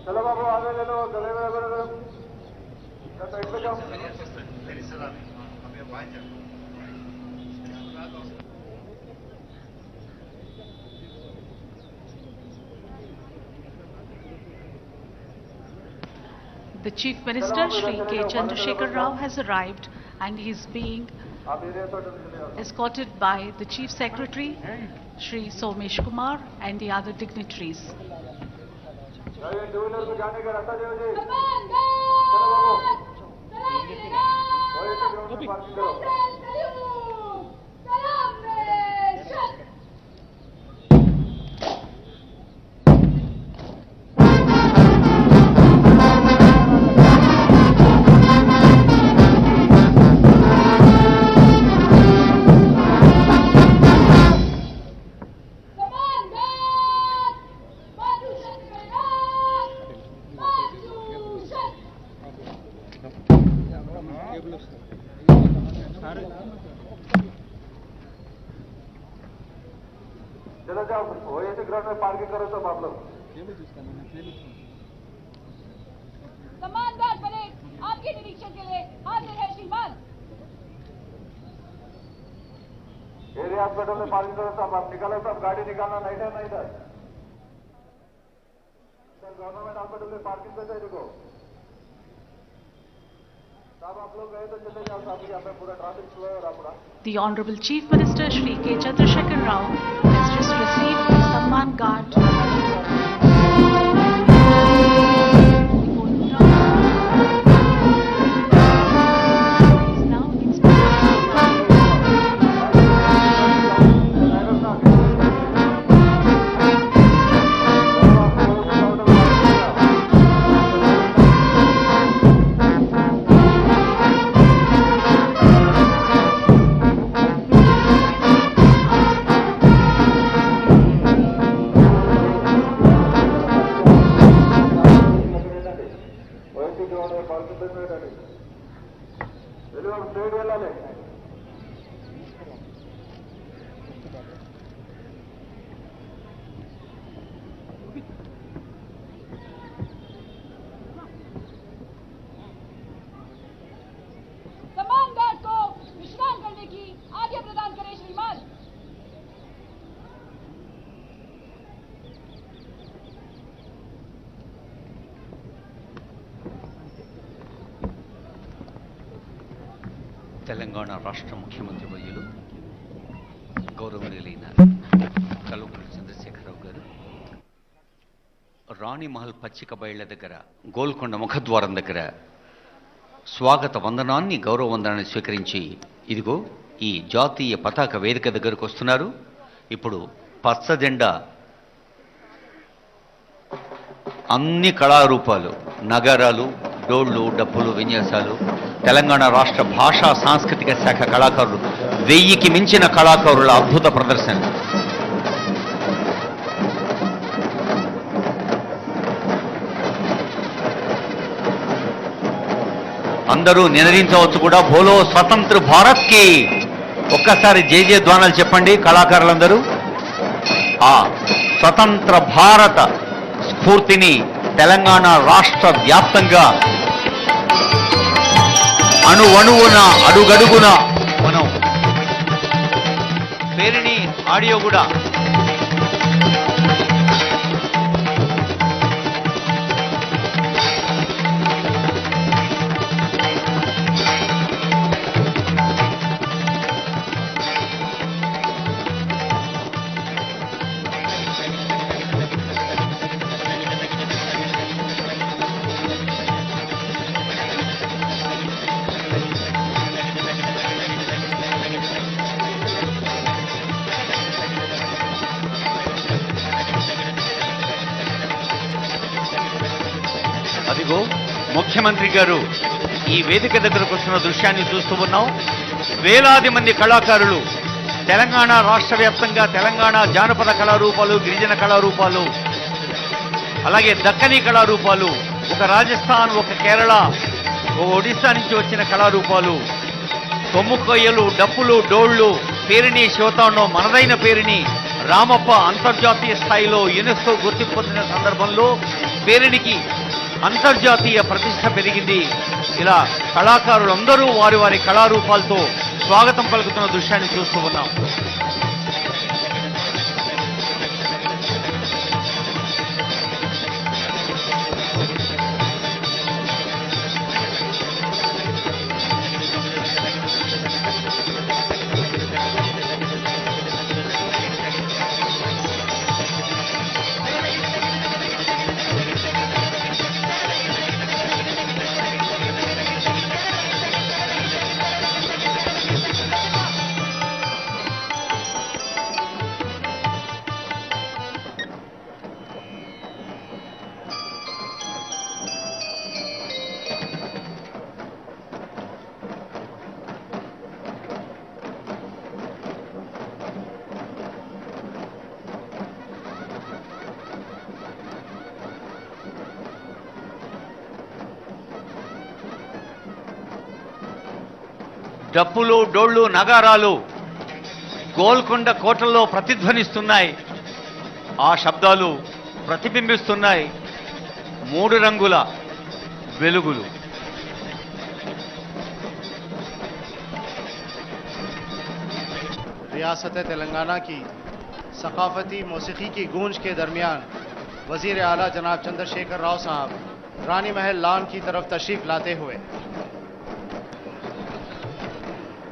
The Chief Minister, Shri K. Chandrasekhar Rao, has arrived and he is being escorted by the Chief Secretary, Shri Somesh Kumar, and the other dignitaries. चलो जाओ ओएसी ground में parking करो सब आप लोग। सम्मानदार parade आपके निरीक्षण के लिए हाजिर है श्रीमान। एरिया हॉस्पिटल में पार्किंग करो सब, आप निकालो सब, गाड़ी निकालना नहीं था नहीं था। गवर्नमेंट हॉस्पिटल में पार्किंग पे चाहिए देखो साहब, आप लोग गए तो चले जाओ साहब, यहाँ पे पूरा ट्रैफिक फ्लो हो रहा पूरा। The Honorable Chief Minister Shri K. Chandrasekhar Rao has just received the Samman Guard. सम्मानदार को विश्राम करने की आज्ञा प्रदान करें श्रीमान। తెలంగాణ రాష్ట్ర ముఖ్యమంత్రి వర్యులు గౌరవనీయులైన కల్వకుంట్ల చంద్రశేఖరరావు గారు రాణి మహల్ పచ్చిక బయళ్ల దగ్గర గోల్కొండ ముఖద్వారం దగ్గర స్వాగత వందనాన్ని గౌరవ వందనాన్ని స్వీకరించి ఇదిగో ఈ జాతీయ పతాక వేదిక దగ్గరకు వస్తున్నారు. ఇప్పుడు పచ్చ జెండా అన్ని కళారూపాలు, నగరాలు, డోళ్లు, డప్పులు, విన్యాసాలు, తెలంగాణ రాష్ట్ర భాషా సాంస్కృతిక శాఖ కళాకారులు 1000కి మించిన కళాకారుల అద్భుత ప్రదర్శనలు. అందరూ నినదించవచ్చు కూడా, బోలో స్వతంత్ర భారత్ కి ఒక్కసారి జై జయ ధ్వానాలు చెప్పండి కళాకారులందరూ. ఆ స్వతంత్ర భారత స్ఫూర్తిని తెలంగాణ రాష్ట్ర వ్యాప్తంగా అణువణువున అడుగడుగున మనం పేరుని ఆడియో కూడా అదిగో ముఖ్యమంత్రి గారు ఈ వేదిక దగ్గరకు వస్తున్న దృశ్యాన్ని చూస్తూ ఉన్నాం. వేలాది మంది కళాకారులు తెలంగాణ రాష్ట్ర వ్యాప్తంగా తెలంగాణ జానపద కళారూపాలు, గిరిజన కళారూపాలు, అలాగే దక్కనీ కళారూపాలు, ఒక రాజస్థాన్, ఒక కేరళ, ఒక ఒడిశా నుంచి వచ్చిన కళారూపాలు, కొమ్ముకొయ్యలు, డప్పులు, డోళ్లు, పేరిణి శివతాండం, మనదైన పేరిణి రామప్ప అంతర్జాతీయ స్థాయిలో యునెస్కో గుర్తింపు పొందిన సందర్భంలో పేరునికి అంతర్జాతీయ ప్రతిష్ట పెరిగింది. ఇలా కళాకారులందరూ వారి వారి కళారూపాలతో స్వాగతం పలుకుతున్న దృశ్యాన్ని చూస్తూ ఉన్నాం. డప్పులు, డోళ్లు, నగారాలు గోల్కొండ కోటల్లో ప్రతిధ్వనిస్తున్నాయి. ఆ శబ్దాలు ప్రతిబింబిస్తున్నాయి 3 రంగుల వెలుగులు. रियासत तेलंगाना की सकाफती मौसीकी की गूंज के दरमियान वजीर आला जनाब चंद्रशेखर राव साहब रानी महल लॉन की तरफ तशरीफ लाते हुए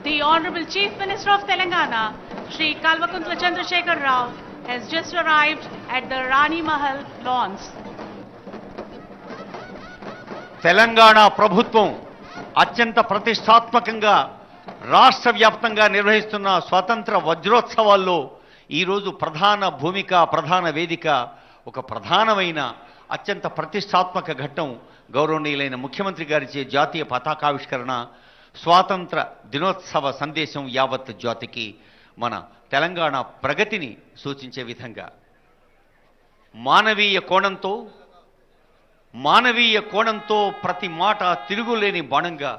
The Honorable Chief Minister of Telangana, Shri Kalvakuntla Chandrasekhar Rao, has just arrived at the Rani Mahal lawns. Telangana ప్రభుత్వం అత్యంత ప్రతిష్టాత్మకంగా రాష్ట్ర వ్యాప్తంగా నిర్వహిస్తున్న స్వాతంత్ర వజ్రోత్సవాల్లో ఈరోజు ప్రధాన భూమిక, ప్రధాన వేదిక, ఒక ప్రధానమైన అత్యంత ప్రతిష్టాత్మక ఘట్టం గౌరవనీయులైన ముఖ్యమంత్రి గారిచే జాతీయ పతాకావిష్కరణ, స్వాతంత్ర దినోత్సవ సందేశం యావత్ జాతికి మన తెలంగాణ ప్రగతిని సూచించే విధంగా మానవీయ కోణంతో ప్రతి మాట తిరుగులేని బాణంగా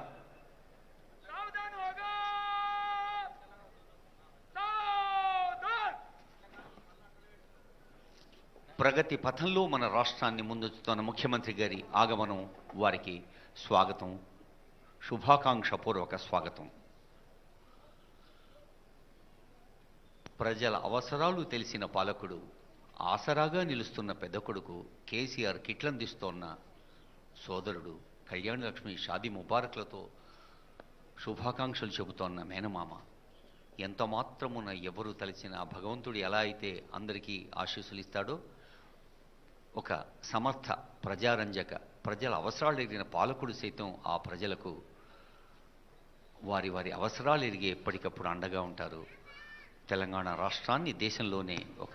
ప్రగతి పథంలో మన రాష్ట్రాన్ని ముందుతున్న ముఖ్యమంత్రి గారి ఆగమనం వారికి స్వాగతం, శుభాకాంక్షపూర్వక స్వాగతం. ప్రజల అవసరాలు తెలిసిన పాలకుడు, ఆసరాగా నిలుస్తున్న పెద్ద కొడుకు, కేసీఆర్ కిట్లందిస్తోన్న సోదరుడు, కళ్యాణలక్ష్మి షాదీ ముబారక్లతో శుభాకాంక్షలు చెబుతోన్న మేనమామ, ఎంత మాత్రమున ఎవరు తలిచిన భగవంతుడు ఎలా అయితే అందరికీ ఆశీస్సులు ఇస్తాడో, ఒక సమర్థ ప్రజారంజక, ప్రజల అవసరాలు ఎరిగిన పాలకుడు సైతం ఆ ప్రజలకు వారి వారి అవసరాలు ఎరిగి ఎప్పటికప్పుడు అండగా ఉంటారు. తెలంగాణ రాష్ట్రాన్ని దేశంలోనే ఒక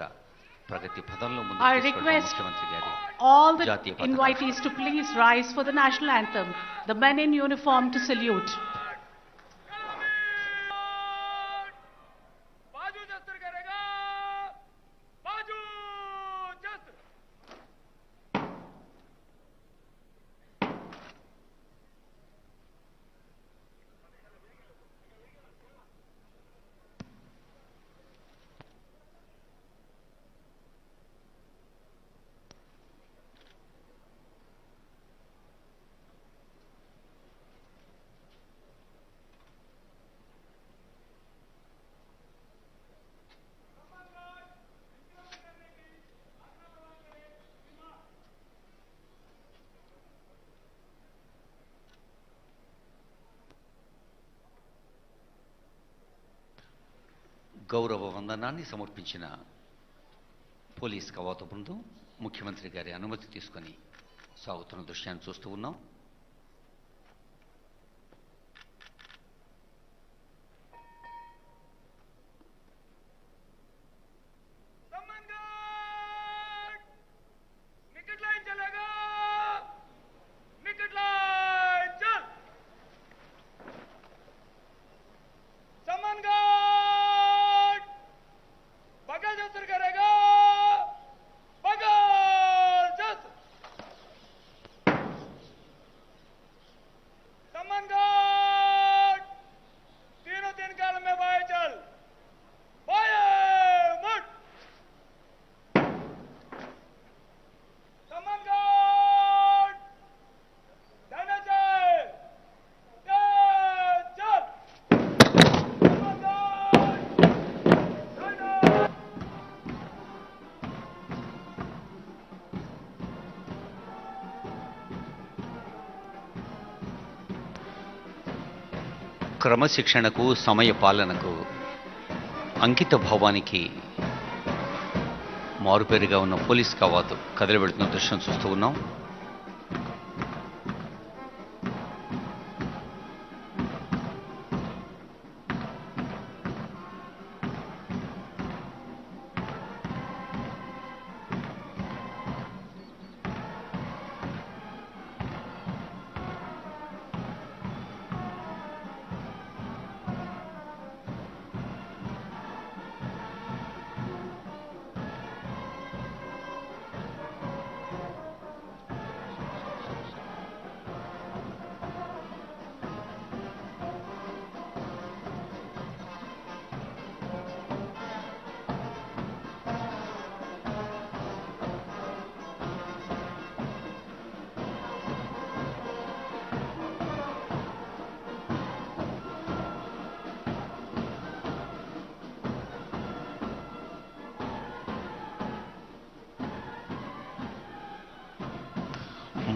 ప్రగతి పదంలో ముందుకు తీసుకెళ్తున్న ముఖ్యమంత్రి గారి All the జాతీయ పతాకం. invitees to please rise for the national anthem. The men in uniform to salute. बाजू जस्त्र करेगा, बाजू जस्त्र. గౌరవ వందనాన్ని సమర్పించిన పోలీస్ కవాతు బృందం ముఖ్యమంత్రి గారి అనుమతి తీసుకొని సాగుతున్న దృశ్యాన్ని చూస్తూ ఉన్నాం. క్రమశిక్షణకు సమయ పాలనకు అంకిత భావానికి మారుపేరుగా ఉన్న పోలీస్ కవాతు కదిలిపెడుతున్న దృశ్యం చూస్తూ ఉన్నాం.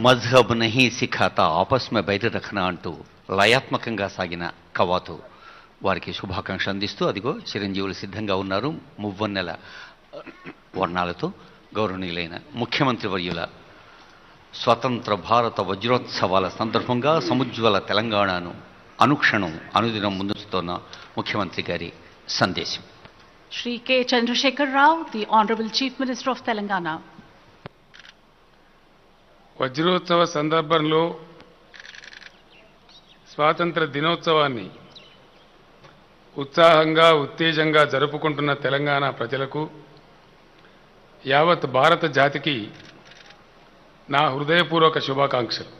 మజ్హబ్ నహీ సిఖాతా ఆపస్ మే బైఠ రఖనా అంటూ లయాత్మకంగా సాగిన కవాతు వారికి శుభాకాంక్షలు అందిస్తూ అదిగో చిరంజీవులు సిద్ధంగా ఉన్నారు. మువ్వన్నెల వర్ణాలతో గౌరవనీయులైన ముఖ్యమంత్రి వర్యుల స్వతంత్ర భారత వజ్రోత్సవాల సందర్భంగా సముజ్వల తెలంగాణను అనుక్షణం అనుదినం ముందుతున్న ముఖ్యమంత్రి గారి సందేశం. Shri K. Chandrasekhar Rao, the Honorable Chief Minister of Telangana. వజ్రోత్సవ సందర్భంలో స్వాతంత్ర దినోత్సవాన్ని ఉత్సాహంగా ఉత్తేజంగా జరుపుకుంటున్న తెలంగాణ ప్రజలకు, యావత్ భారత జాతికి నా హృదయపూర్వక శుభాకాంక్షలు.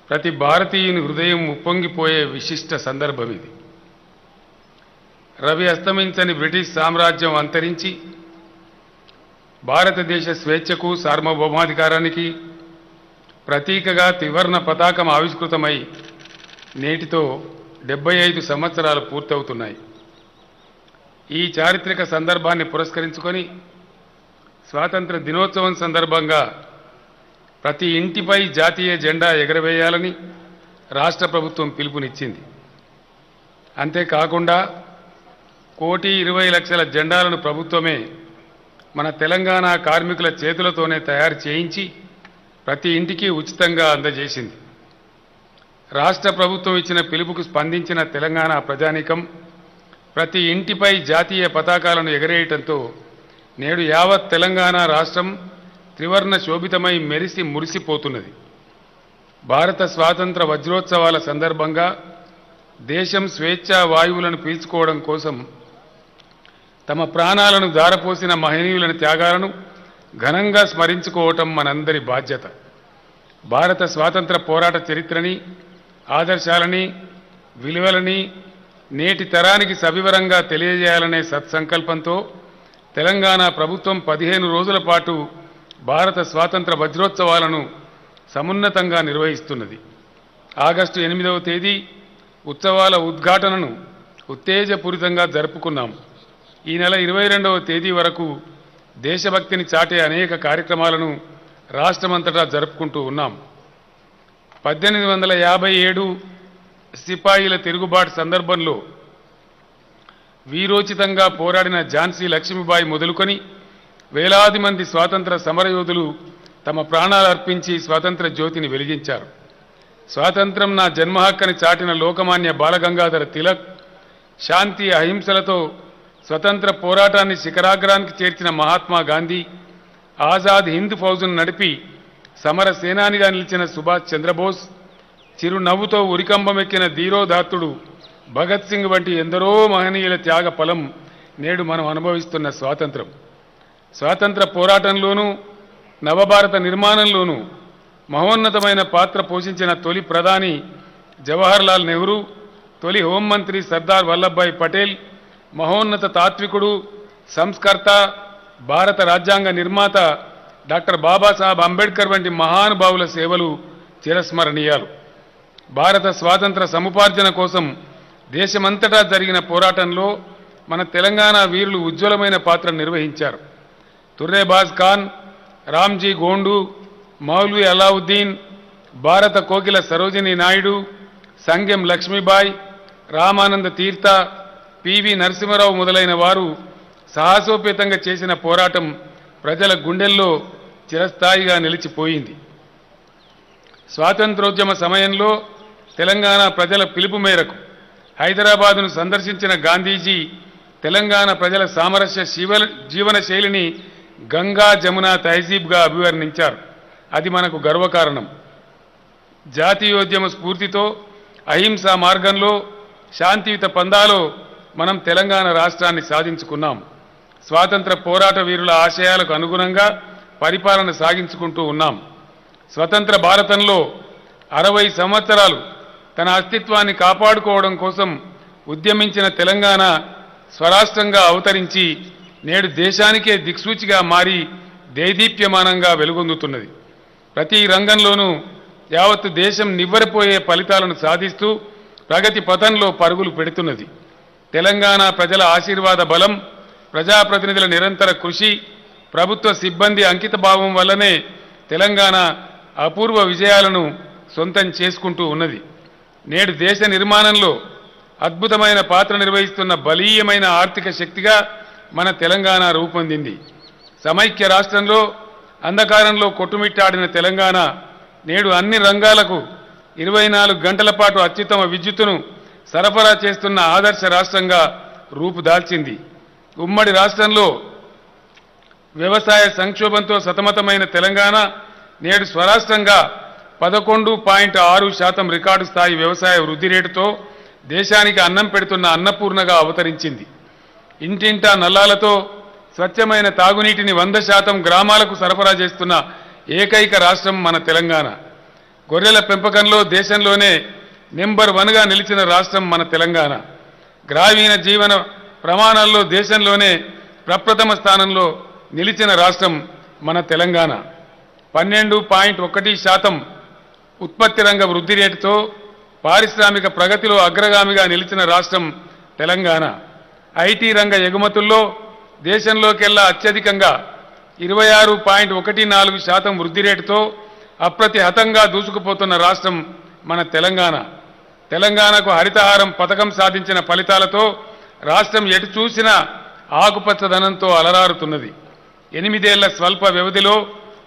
ప్రతి భారతీయుని హృదయం ఉప్పొంగిపోయే విశిష్ట సందర్భం ఇది. రవి అస్తమించని బ్రిటిష్ సామ్రాజ్యం అంతరించి భారతదేశ స్వేచ్ఛకు సార్వభౌమాధికారానికి ప్రతీకగా త్రివర్ణ పతాకం ఆవిష్కృతమై నేటితో 75 సంవత్సరాలు పూర్తవుతున్నాయి. ఈ చారిత్రక సందర్భాన్ని పురస్కరించుకొని స్వాతంత్ర దినోత్సవం సందర్భంగా ప్రతి ఇంటిపై జాతీయ జెండా ఎగరవేయాలని రాష్ట్ర ప్రభుత్వం పిలుపునిచ్చింది. అంతేకాకుండా 1,20,00,000 జెండాలను ప్రభుత్వమే మన తెలంగాణ కార్మికుల చేతులతోనే తయారు చేయించి ప్రతి ఇంటికి ఉచితంగా అందజేసింది. రాష్ట్ర ప్రభుత్వం ఇచ్చిన పిలుపుకు స్పందించిన తెలంగాణ ప్రజానీకం ప్రతి ఇంటిపై జాతీయ పతాకాలను ఎగరేయటంతో నేడు యావత్ తెలంగాణ రాష్ట్రం త్రివర్ణ శోభితమై మెరిసి మురిసిపోతున్నది. భారత స్వాతంత్ర వజ్రోత్సవాల సందర్భంగా దేశం స్వేచ్ఛా వాయువులను పీల్చుకోవడం కోసం తమ ప్రాణాలను దారపోసిన మహనీయుల త్యాగాలను ఘనంగా స్మరించుకోవటం మనందరి బాధ్యత. భారత స్వాతంత్ర పోరాట చరిత్రని, ఆదర్శాలని, విలువలని నేటి తరానికి సవివరంగా తెలియజేయాలనే సత్సంకల్పంతో తెలంగాణ ప్రభుత్వం 15 రోజుల పాటు భారత స్వాతంత్ర వజ్రోత్సవాలను సమున్నతంగా నిర్వహిస్తున్నది. ఆగస్టు 8వ తేదీ ఉత్సవాల ఉద్ఘాటనను ఉత్తేజపూరితంగా జరుపుకున్నాం. ఈ నెల 22వ తేదీ వరకు దేశభక్తిని చాటే అనేక కార్యక్రమాలను రాష్ట్రమంతటా జరుపుకుంటూ ఉన్నాం. 1857 సిపాయిల తిరుగుబాటు సందర్భంలో వీరోచితంగా పోరాడిన ఝాన్సీ లక్ష్మీబాయి మొదలుకొని వేలాది మంది స్వాతంత్ర సమరయోధులు తమ ప్రాణాలు అర్పించి స్వాతంత్ర జ్యోతిని వెలిగించారు. స్వాతంత్రం నా జన్మహక్కని చాటిన లోకమాన్య బాలగంగాధర తిలక్, శాంతి అహింసలతో స్వతంత్ర పోరాటాన్ని శిఖరాగ్రానికి చేర్చిన మహాత్మా గాంధీ, ఆజాద్ హింద్ ఫౌజును నడిపి సమర సేనానిగా నిలిచిన సుభాష్ చంద్రబోస్, చిరునవ్వుతో ఉరికంబమెక్కిన ధీరోదాత్తుడు భగత్ సింగ్ వంటి ఎందరో మహనీయుల త్యాగ ఫలం నేడు మనం అనుభవిస్తున్న స్వాతంత్రం. స్వాతంత్ర పోరాటంలోనూ నవభారత నిర్మాణంలోనూ మహోన్నతమైన పాత్ర పోషించిన తొలి ప్రధాని జవహర్లాల్ నెహ్రూ, తొలి హోంమంత్రి సర్దార్ వల్లభాయ్ పటేల్, మహోన్నత తాత్వికుడు, సంస్కర్త, భారత రాజ్యాంగ నిర్మాత డాక్టర్ బాబాసాహెబ్ అంబేద్కర్ వంటి మహానుభావుల సేవలు చిరస్మరణీయాలు. భారత స్వాతంత్ర సముపార్జన కోసం దేశమంతటా జరిగిన పోరాటంలో మన తెలంగాణ వీరులు ఉజ్వలమైన పాత్ర నిర్వహించారు. తుర్రేబాజ్ ఖాన్, రామ్జీ గోండు, మౌల్వీ అలావుద్దీన్, భారత కోకిల సరోజినీ నాయుడు, సంగెం లక్ష్మీబాయి, రామానంద తీర్థ, పివి నరసింహారావు మొదలైన వారు సాహసోపేతంగా చేసిన పోరాటం ప్రజల గుండెల్లో చిరస్థాయిగా నిలిచిపోయింది. స్వాతంత్రోద్యమ సమయంలో తెలంగాణ ప్రజల పిలుపు మేరకు హైదరాబాదును సందర్శించిన గాంధీజీ తెలంగాణ ప్రజల సామరస్య జీవన శైలిని గంగా జమున తహజీబ్గా అభివర్ణించారు. అది మనకు గర్వకారణం. జాతీయోద్యమ స్ఫూర్తితో అహింసా మార్గంలో శాంతియుత పందాలో మనం తెలంగాణ రాష్ట్రాన్ని సాధించుకున్నాం. స్వాతంత్ర పోరాట వీరుల ఆశయాలకు అనుగుణంగా పరిపాలన సాగించుకుంటూ ఉన్నాం. స్వతంత్ర భారతంలో 60 సంవత్సరాలు తన అస్తిత్వాన్ని కాపాడుకోవడం కోసం ఉద్యమించిన తెలంగాణ స్వరాష్ట్రంగా అవతరించి నేడు దేశానికే దిక్సూచిగా మారి దేదీప్యమానంగా వెలుగొందుతున్నది. ప్రతి రంగంలోనూ యావత్తు దేశం నివ్వెరపోయే ఫలితాలను సాధిస్తూ ప్రగతి పథంలో పరుగులు పెడుతున్నది. తెలంగాణ ప్రజల ఆశీర్వాద బలం, ప్రజాప్రతినిధుల నిరంతర కృషి, ప్రభుత్వ సిబ్బంది అంకితభావం వల్లనే తెలంగాణ అపూర్వ విజయాలను సొంతం చేసుకుంటూ ఉన్నది. నేడు దేశ నిర్మాణంలో అద్భుతమైన పాత్ర నిర్వహిస్తున్న బలీయమైన ఆర్థిక శక్తిగా మన తెలంగాణ రూపొందింది. సమైక్య రాష్ట్రంలో అంధకారంలో కొట్టుమిట్టాడిన తెలంగాణ నేడు అన్ని రంగాలకు 24 గంటల పాటు అత్యుత్తమ విద్యుత్తును సరఫరా చేస్తున్న ఆదర్శ రాష్ట్రంగా రూపుదాల్చింది. ఉమ్మడి రాష్ట్రంలో వ్యవసాయ సంక్షోభంతో సతమతమైన తెలంగాణ నేడు స్వరాష్ట్రంగా 11.6% రికార్డు స్థాయి వ్యవసాయ వృద్ధి రేటుతో దేశానికి అన్నం పెడుతున్న అన్నపూర్ణగా అవతరించింది. ఇంటింటా నల్లాలతో స్వచ్ఛమైన తాగునీటిని 100% గ్రామాలకు సరఫరా చేస్తున్న ఏకైక రాష్ట్రం మన తెలంగాణ. గొర్రెల పెంపకంలో దేశంలోనే నెంబర్ 1గా నిలిచిన రాష్ట్రం మన తెలంగాణ. గ్రామీణ జీవన ప్రమాణాల్లో దేశంలోనే ప్రప్రథమ స్థానంలో నిలిచిన రాష్ట్రం మన తెలంగాణ. 12.1% ఉత్పత్తి రంగ వృద్ధి రేటుతో పారిశ్రామిక ప్రగతిలో అగ్రగామిగా నిలిచిన రాష్ట్రం తెలంగాణ. ఐటీ రంగ ఎగుమతుల్లో దేశంలోకెల్లా అత్యధికంగా 26.14% వృద్ధి రేటుతో అప్రతిహతంగా దూసుకుపోతున్న రాష్ట్రం మన తెలంగాణ. తెలంగాణకు హరితహారం పథకం సాధించిన ఫలితాలతో రాష్ట్రం ఎటు చూసినా ఆకుపచ్చదనంతో అలరారుతున్నది. 8 ఏళ్ల స్వల్ప వ్యవధిలో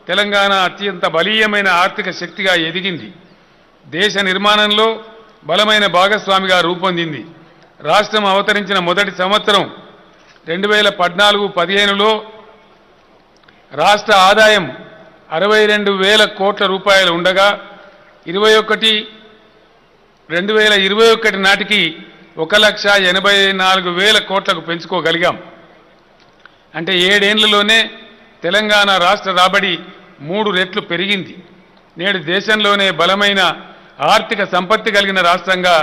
తెలంగాణ అత్యంత బలీయమైన ఆర్థిక శక్తిగా ఎదిగింది. దేశ నిర్మాణంలో బలమైన భాగస్వామిగా రూపొందింది. రాష్ట్రం అవతరించిన మొదటి సంవత్సరం 2014-15లో రాష్ట్ర ఆదాయం 62,000 కోట్ల రూపాయలు ఉండగా 2021 నాటికి 1,84,000 కోట్లకు పెంచుకోగలిగాం. అంటే 7 ఏళ్లలోనే తెలంగాణ రాష్ట్ర రాబడి 3 రెట్లు పెరిగింది. నేడు దేశంలోనే బలమైన ఆర్థిక సంపత్తి కలిగిన రాష్ట్రంగా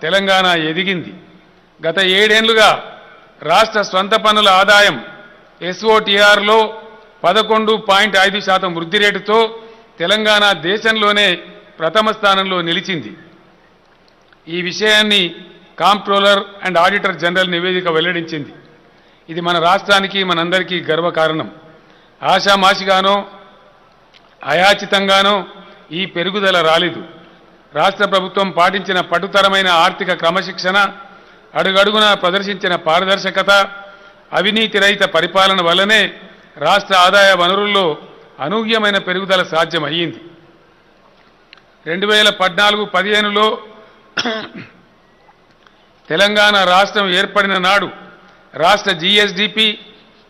తెలంగాణ ఎదిగింది. గత 7 ఏళ్లుగా రాష్ట్ర స్వంత పన్నుల ఆదాయం SOTRలో 11.5% వృద్ధి రేటుతో తెలంగాణ దేశంలోనే ప్రథమ స్థానంలో నిలిచింది. ఈ విషయాన్ని కాంప్ట్రోలర్ అండ్ ఆడిటర్ జనరల్ నివేదిక వెల్లడించింది. ఇది మన రాష్ట్రానికి మనందరికీ గర్వకారణం. ఆషామాషిగానో అయాచితంగానో ఈ పెరుగుదల రాలేదు. రాష్ట్ర ప్రభుత్వం పాటించిన పటుతరమైన ఆర్థిక క్రమశిక్షణ, అడుగడుగునా ప్రదర్శించిన పారదర్శకత, అవినీతి రహిత పరిపాలన వల్లనే రాష్ట్ర ఆదాయ వనరుల్లో అనూహ్యమైన పెరుగుదల సాధ్యమయ్యింది. 2014-15లో తెలంగాణ రాష్ట్రం ఏర్పడిన నాడు రాష్ట్ర జీఎస్డిపి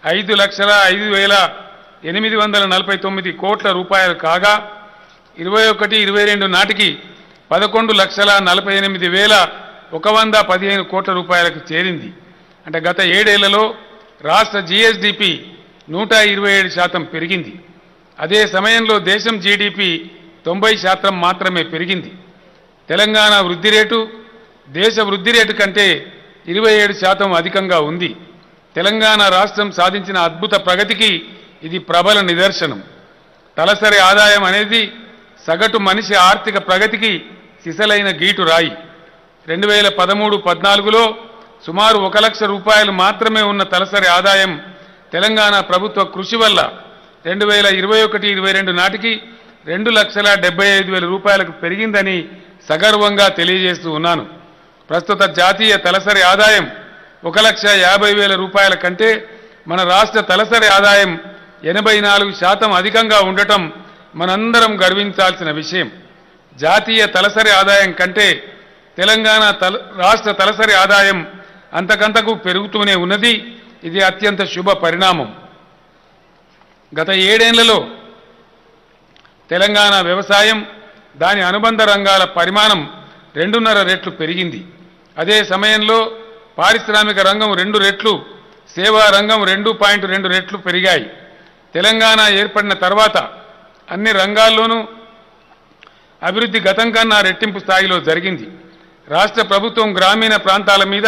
5,05,849 కోట్ల రూపాయలు కాగా 21-22 నాటికి 11,48,115 కోట్ల రూపాయలకు చేరింది. అంటే గత 7 ఏళ్లలో రాష్ట్ర జీఎస్డిపి 127% పెరిగింది. అదే సమయంలో దేశం జీడిపి 90% మాత్రమే పెరిగింది. తెలంగాణ వృద్ధి రేటు దేశ వృద్ధి రేటు కంటే 27% అధికంగా ఉంది. తెలంగాణ రాష్ట్రం సాధించిన అద్భుత ప్రగతికి ఇది ప్రబల నిదర్శనం. తలసరి ఆదాయం అనేది సగటు మనిషి ఆర్థిక ప్రగతికి సిసలైన గీటు రాయి. 2013-14లో సుమారు 1 లక్ష రూపాయలు మాత్రమే ఉన్న తలసరి ఆదాయం తెలంగాణ ప్రభుత్వ కృషి వల్ల 2021-22 నాటికి 2,75,000 రూపాయలకు పెరిగిందని సగర్వంగా తెలియజేస్తూ ఉన్నాను. ప్రస్తుత జాతీయ తలసరి ఆదాయం 1,50,000 రూపాయల కంటే మన రాష్ట్ర తలసరి ఆదాయం 84% అధికంగా ఉండటం మనందరం గర్వించాల్సిన విషయం. జాతీయ తలసరి ఆదాయం కంటే తెలంగాణ రాష్ట్ర తలసరి ఆదాయం అంతకంతకు పెరుగుతూనే ఉన్నది. ఇది అత్యంత శుభ పరిణామం. గత 7 ఏళ్లలో తెలంగాణ వ్యవసాయం దాని అనుబంధ రంగాల పరిమాణం 2.5 రెట్లు పెరిగింది. అదే సమయంలో పారిశ్రామిక రంగం 2 రెట్లు, సేవా రంగం 2.2 రెట్లు పెరిగాయి. తెలంగాణ ఏర్పడిన తర్వాత అన్ని రంగాల్లోనూ అభివృద్ధి గతం కన్నా రెట్టింపు స్థాయిలో జరిగింది. రాష్ట్ర ప్రభుత్వం గ్రామీణ ప్రాంతాల మీద,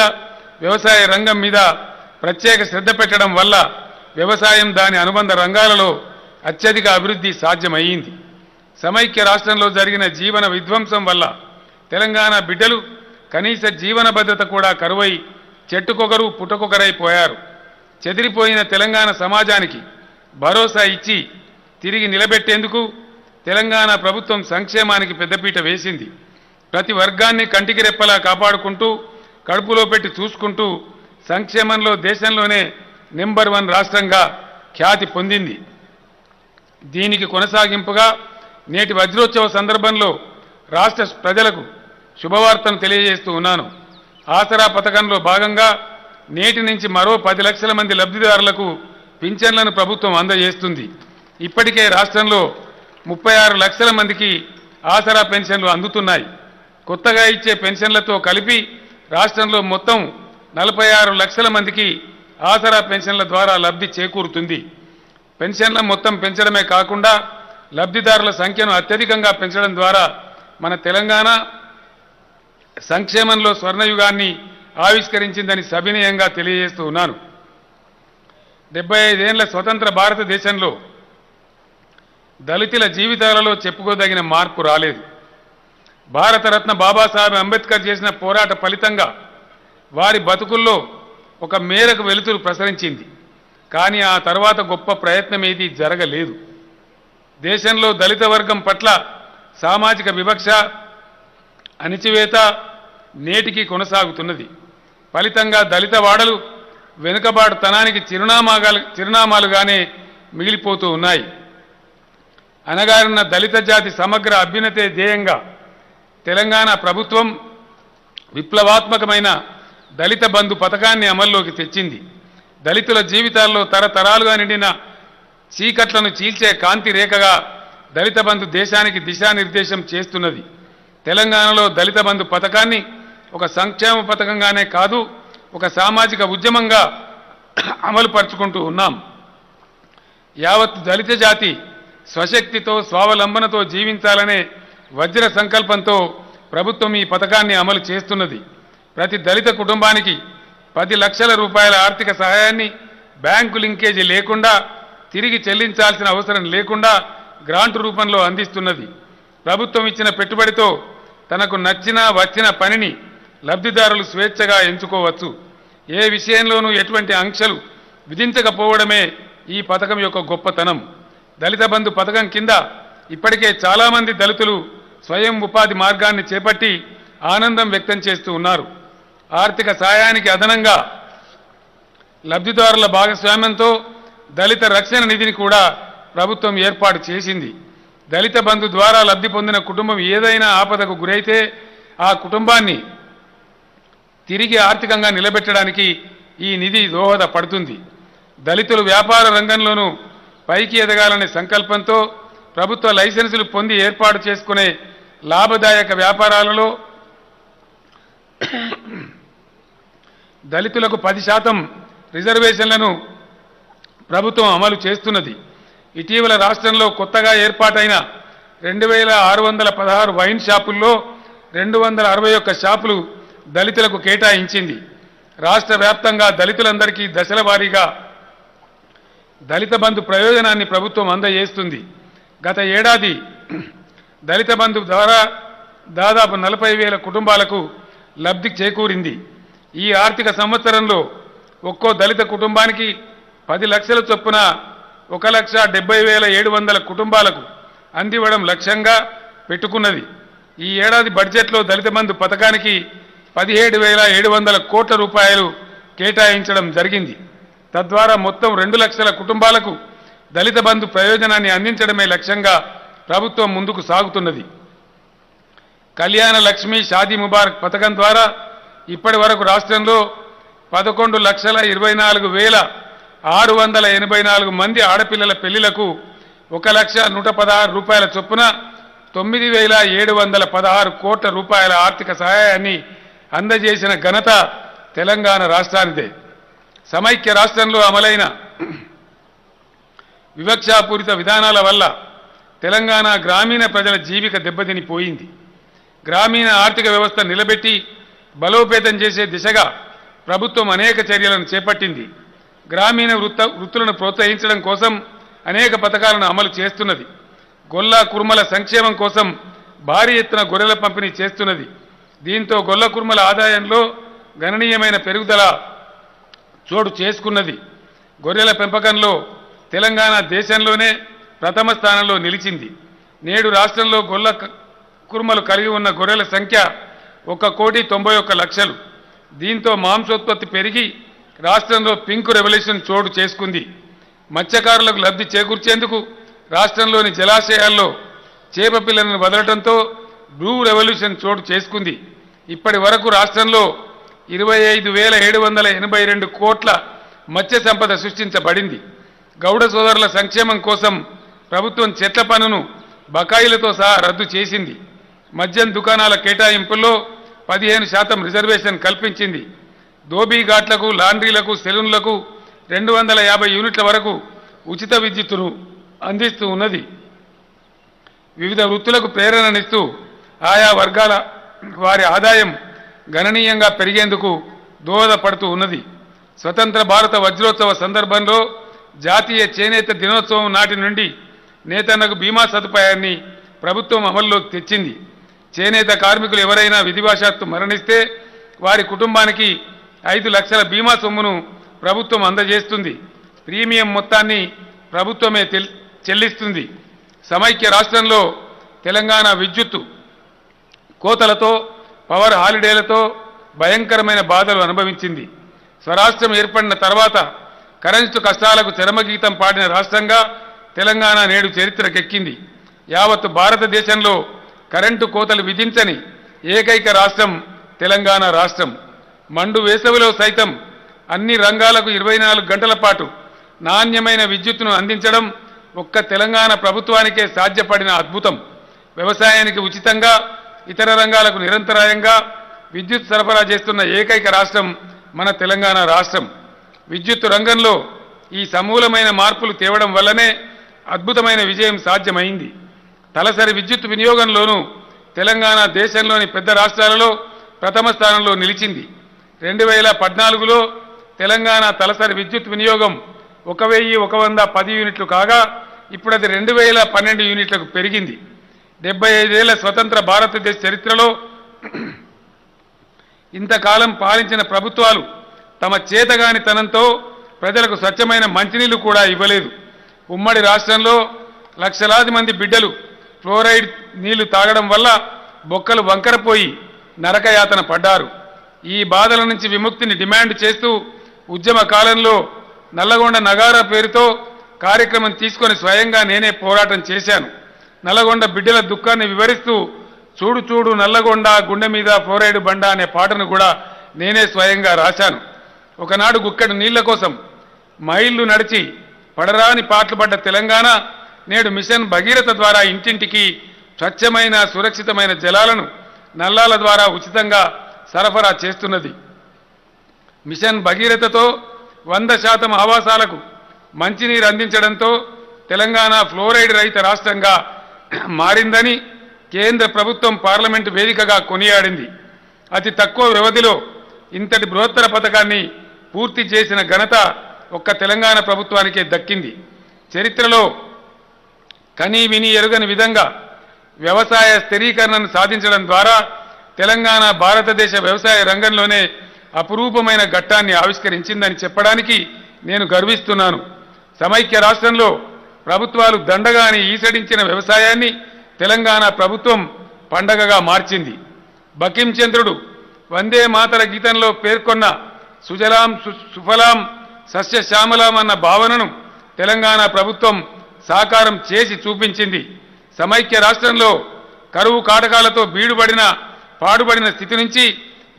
వ్యవసాయ రంగం మీద ప్రత్యేక శ్రద్ధ పెట్టడం వల్ల వ్యవసాయం దాని అనుబంధ రంగాలలో అత్యధిక అభివృద్ధి సాధ్యమయ్యింది. సమైక్య రాష్ట్రంలో జరిగిన జీవన విధ్వంసం వల్ల తెలంగాణ బిడ్డలు కనీస జీవన భద్రత కూడా కరువై చెట్టుకొకరు పుట్టకొకరైపోయారు. చెదిరిపోయిన తెలంగాణ సమాజానికి భరోసా ఇచ్చి తిరిగి నిలబెట్టేందుకు తెలంగాణ ప్రభుత్వం సంక్షేమానికి పెద్దపీట వేసింది. ప్రతి వర్గాన్ని కంటికి రెప్పలా కాపాడుకుంటూ, కడుపులో పెట్టి చూసుకుంటూ సంక్షేమంలో దేశంలోనే నెంబర్ 1 రాష్ట్రంగా ఖ్యాతి పొందింది. దీనికి కొనసాగింపుగా నేటి వజ్రోత్సవ సందర్భంలో రాష్ట్ర ప్రజలకు శుభవార్తను తెలియజేస్తూ ఉన్నాను. ఆసరా పథకంలో భాగంగా నేటి నుంచి మరో 10 లక్షల మంది లబ్ధిదారులకు పింఛన్లను ప్రభుత్వం అందజేస్తుంది. ఇప్పటికే రాష్ట్రంలో 36 లక్షల మందికి ఆసరా పెన్షన్లు అందుతున్నాయి. కొత్తగా ఇచ్చే పెన్షన్లతో కలిపి రాష్ట్రంలో మొత్తం 46 లక్షల మందికి ఆసరా పెన్షన్ల ద్వారా లబ్ధి చేకూరుతుంది. పెన్షన్ల మొత్తం పెంచడమే కాకుండా లబ్ధిదారుల సంఖ్యను అత్యధికంగా పెంచడం ద్వారా మన తెలంగాణ సంక్షేమంలో స్వర్ణయుగాన్ని ఆవిష్కరించిందని సవినయంగా తెలియజేస్తూ ఉన్నాను. 75 ఏళ్ల స్వతంత్ర భారతదేశంలో దళితుల జీవితాలలో చెప్పుకోదగిన మార్పు రాలేదు. భారతరత్న బాబాసాహెబ్ అంబేద్కర్ చేసిన పోరాట ఫలితంగా వారి బతుకుల్లో ఒక మేరకు వెలుతురు ప్రసరించింది. కానీ ఆ తర్వాత గొప్ప ప్రయత్నం ఏదీ జరగలేదు. దేశంలో దళిత వర్గం పట్ల సామాజిక వివక్ష, అణిచివేత నేటికి కొనసాగుతున్నది. ఫలితంగా దళిత వాడలు వెనుకబాటుతనానికి చిరునామాలుగానే మిగిలిపోతూ ఉన్నాయి. అనగారిన దళిత జాతి సమగ్ర అభ్యున్నతే ధ్యేయంగా తెలంగాణ ప్రభుత్వం విప్లవాత్మకమైన దళిత బంధు పథకాన్ని అమల్లోకి తెచ్చింది. దళితుల జీవితాల్లో తరతరాలుగా నిండిన చీకట్లను చీల్చే కాంతి రేఖగా దళిత బంధు దేశానికి దిశానిర్దేశం చేస్తున్నది. తెలంగాణలో దళిత బంధు పథకాన్ని ఒక సంక్షేమ పథకంగానే కాదు, ఒక సామాజిక ఉద్యమంగా అమలు పరుచుకుంటూ ఉన్నాం. యావత్ దళిత జాతి స్వశక్తితో, స్వావలంబనతో జీవించాలనే వజ్ర సంకల్పంతో ప్రభుత్వం ఈ పథకాన్ని అమలు చేస్తున్నది. ప్రతి దళిత కుటుంబానికి 10 లక్షల రూపాయల ఆర్థిక సహాయాన్ని బ్యాంకు లింకేజీ లేకుండా, తిరిగి చెల్లించాల్సిన అవసరం లేకుండా గ్రాంట్ రూపంలో అందిస్తున్నది. ప్రభుత్వం ఇచ్చిన పెట్టుబడితో తనకు నచ్చిన వచ్చిన పనిని లబ్ధిదారులు స్వేచ్ఛగా ఎంచుకోవచ్చు. ఏ విషయంలోనూ ఎటువంటి ఆంక్షలు విధించకపోవడమే ఈ పథకం యొక్క గొప్పతనం. దళిత బంధు పథకం కింద ఇప్పటికే చాలామంది దళితులు స్వయం ఉపాధి మార్గాన్ని చేపట్టి ఆనందం వ్యక్తం చేస్తూ ఉన్నారు. ఆర్థిక సాయానికి అదనంగా లబ్ధిదారుల భాగస్వామ్యంతో దళిత రక్షణ నిధిని కూడా ప్రభుత్వం ఏర్పాటు చేసింది. దళిత బంధు ద్వారా లబ్ధి పొందిన కుటుంబం ఏదైనా ఆపదకు గురైతే ఆ కుటుంబాన్ని తిరిగి ఆర్థికంగా నిలబెట్టడానికి ఈ నిధి దోహదపడుతుంది. దళితులు వ్యాపార రంగంలోనూ పైకి ఎదగాలనే సంకల్పంతో ప్రభుత్వ లైసెన్సులు పొంది ఏర్పాటు చేసుకునే లాభదాయక వ్యాపారాలలో దళితులకు 10% రిజర్వేషన్లను ప్రభుత్వం అమలు చేస్తున్నది. ఇటీవల రాష్ట్రంలో కొత్తగా ఏర్పాటైన 2616 వైన్ షాపుల్లో 261 షాపులు దళితులకు కేటాయించింది. రాష్ట్ర వ్యాప్తంగా దళితులందరికీ దశల వారీగా దళిత బంధు ప్రయోజనాన్ని ప్రభుత్వం అందజేస్తుంది. గత ఏడాది దళిత బంధు ద్వారా దాదాపు 40,000 కుటుంబాలకు లబ్ధి చేకూరింది. ఈ ఆర్థిక సంవత్సరంలో ఒక్కో దళిత కుటుంబానికి 10 లక్షల చొప్పున 1,70,700 కుటుంబాలకు అందివ్వడం లక్ష్యంగా పెట్టుకున్నది. ఈ ఏడాది బడ్జెట్లో దళిత బంధు పథకానికి 17,700 కోట్ల రూపాయలు కేటాయించడం జరిగింది. తద్వారా మొత్తం 2 లక్షల కుటుంబాలకు దళిత బంధు ప్రయోజనాన్ని అందించడమే లక్ష్యంగా ప్రభుత్వం ముందుకు సాగుతున్నది. కళ్యాణ లక్ష్మి షాదీ ముబారక్ పథకం ద్వారా ఇప్పటి వరకు రాష్ట్రంలో 11,24,684 మంది ఆడపిల్లల పెళ్లిలకు 1,116,000 రూపాయల చొప్పున 9,716 కోట్ల రూపాయల ఆర్థిక సహాయాన్ని అందజేసిన ఘనత తెలంగాణ రాష్ట్రానిదే. సమైక్య రాష్ట్రంలో అమలైన వివక్షాపూరిత విధానాల వల్ల తెలంగాణ గ్రామీణ ప్రజల జీవిక దెబ్బతినిపోయింది. గ్రామీణ ఆర్థిక వ్యవస్థ నిలబెట్టి బలోపేతం చేసే దిశగా ప్రభుత్వం అనేక చర్యలను చేపట్టింది. గ్రామీణ వృత్తులను ప్రోత్సహించడం కోసం అనేక పథకాలను అమలు చేస్తున్నది. గొల్ల కుర్మల సంక్షేమం కోసం భారీ ఎత్తున గొర్రెల పంపిణీ చేస్తున్నది. దీంతో గొల్ల కుర్మల ఆదాయంలో గణనీయమైన పెరుగుదల చోటు చేసుకున్నది. గొర్రెల పెంపకంలో తెలంగాణ దేశంలోనే ప్రథమ స్థానంలో నిలిచింది. నేడు రాష్ట్రంలో గొల్ల కుర్మలు కలిగి ఉన్న గొర్రెల సంఖ్య 1,91,00,000. దీంతో మాంసోత్పత్తి పెరిగి రాష్ట్రంలో పింక్ రెవల్యూషన్ చోటు చేసుకుంది. మత్స్యకారులకు లబ్ధి చేకూర్చేందుకు రాష్ట్రంలోని జలాశయాల్లో చేప పిల్లలను వదలడంతో బ్లూ రెవల్యూషన్ చోటు చేసుకుంది. ఇప్పటి వరకు రాష్ట్రంలో 25,782 కోట్ల మత్స్య సంపద సృష్టించబడింది. గౌడ సోదరుల సంక్షేమం కోసం ప్రభుత్వం చెట్ల పన్నును బకాయిలతో సహా రద్దు చేసింది. మద్యం దుకాణాల కేటాయింపుల్లో 15% రిజర్వేషన్ కల్పించింది. దోబీ ఘాట్లకు, లాండ్రీలకు, సెలూన్లకు 250 యూనిట్ల వరకు ఉచిత విద్యుత్తును అందిస్తూ ఉన్నది. వివిధ వృత్తులకు ప్రేరణనిస్తూ ఆయా వర్గాల వారి ఆదాయం గణనీయంగా పెరిగేందుకు దోహదపడుతూ ఉన్నది. స్వతంత్ర భారత వజ్రోత్సవ సందర్భంలో జాతీయ చేనేత దినోత్సవం నాటి నుండి నేతన్నకు బీమా సదుపాయాన్ని ప్రభుత్వం అమల్లోకి తెచ్చింది. చేనేత కార్మికులు ఎవరైనా విధివశాత్తు మరణిస్తే వారి కుటుంబానికి 5 లక్షల బీమా సొమ్మును ప్రభుత్వం అందజేస్తుంది. ప్రీమియం మొత్తాన్ని ప్రభుత్వమే చెల్లిస్తుంది. సమైక్య రాష్ట్రంలో తెలంగాణ విద్యుత్తు కోతలతో, పవర్ హాలిడేలతో భయంకరమైన బాధలు అనుభవించింది. స్వరాష్ట్రం ఏర్పడిన తర్వాత కరెంటు కష్టాలకు చరమగీతం పాడిన రాష్ట్రంగా తెలంగాణ నేడు చరిత్రకెక్కింది. యావత్తు భారతదేశంలో కరెంటు కోతలు విధించని ఏకైక రాష్ట్రం తెలంగాణ రాష్ట్రం. మండు వేసవిలో సైతం అన్ని రంగాలకు 24 గంటల పాటు నాణ్యమైన విద్యుత్తును అందించడం ఒక్క తెలంగాణ ప్రభుత్వానికే సాధ్యపడిన అద్భుతం. వ్యవసాయానికి ఉచితంగా, ఇతర రంగాలకు నిరంతరాయంగా విద్యుత్ సరఫరా చేస్తున్న ఏకైక రాష్ట్రం మన తెలంగాణ రాష్ట్రం. విద్యుత్తు రంగంలో ఈ సమూలమైన మార్పులు తేవడం వల్లనే అద్భుతమైన విజయం సాధ్యమైంది. తలసరి విద్యుత్ వినియోగంలోనూ తెలంగాణ దేశంలోని పెద్ద రాష్ట్రాలలో ప్రథమ స్థానంలో నిలిచింది. 2014లో తెలంగాణ తలసరి విద్యుత్ వినియోగం 1,110 యూనిట్లు కాగా ఇప్పుడు అది 2,012 యూనిట్లకు పెరిగింది. 75 ఏళ్ల స్వతంత్ర భారతదేశ చరిత్రలో ఇంతకాలం పాలించిన ప్రభుత్వాలు తమ చేతగానితనంతో ప్రజలకు స్వచ్ఛమైన మంచినీళ్లు కూడా ఇవ్వలేదు. ఉమ్మడి రాష్ట్రంలో లక్షలాది మంది బిడ్డలు ఫ్లోరైడ్ నీళ్లు తాగడం వల్ల బొక్కలు వంకరపోయి నరకయాతన పడ్డారు. ఈ బాధల నుంచి విముక్తిని డిమాండ్ చేస్తూ ఉద్యమ కాలంలో నల్లగొండ నగారా పేరుతో కార్యక్రమం తీసుకొని స్వయంగా నేనే పోరాటం చేశాను. నల్లగొండ బిడ్డల దుఃఖాన్ని వివరిస్తూ చూడు చూడు నల్లగొండ గుండె మీద ఫ్లోరైడ్ బండ అనే పాటను కూడా నేనే స్వయంగా రాశాను. ఒకనాడు గుక్కెడు నీళ్ల కోసం మైళ్లు నడిచి పడరాని పాటలు పడ్డ తెలంగాణ నేడు మిషన్ భగీరథ ద్వారా ఇంటింటికి స్వచ్ఛమైన సురక్షితమైన జలాలను నల్లాల ద్వారా ఉచితంగా సరఫరా చేస్తున్నది. మిషన్ భగీరథతో 100% ఆవాసాలకు మంచినీరు అందించడంతో తెలంగాణ ఫ్లోరైడ్ రహిత రాష్ట్రంగా మారిందని కేంద్ర ప్రభుత్వం పార్లమెంటు వేదికగా కొనియాడింది. అతి తక్కువ వ్యవధిలో ఇంతటి బృహత్తర పథకాన్ని పూర్తి చేసిన ఘనత ఒక్క తెలంగాణ ప్రభుత్వానికే దక్కింది. చరిత్రలో కనీ విని ఎరుగని విధంగా వ్యవసాయ స్థిరీకరణను సాధించడం ద్వారా తెలంగాణ భారతదేశ వ్యవసాయ రంగంలోనే అపురూపమైన ఘట్టాన్ని ఆవిష్కరించిందని చెప్పడానికి నేను గర్విస్తున్నాను. సమైక్య రాష్ట్రంలో ప్రభుత్వాలు దండగాని ఈసడించిన వ్యవసాయాన్ని తెలంగాణ ప్రభుత్వం పండగగా మార్చింది. బకించంద్రుడు వందే మాతర గీతంలో పేర్కొన్న సుజలాం సుఫలాం సస్యశ్యామలాం అన్న భావనను తెలంగాణ ప్రభుత్వం సాకారం చేసి చూపించింది. సమైక్య రాష్ట్రంలో కరువు కాటకాలతో బీడుబడిన పాడుబడిన స్థితి నుంచి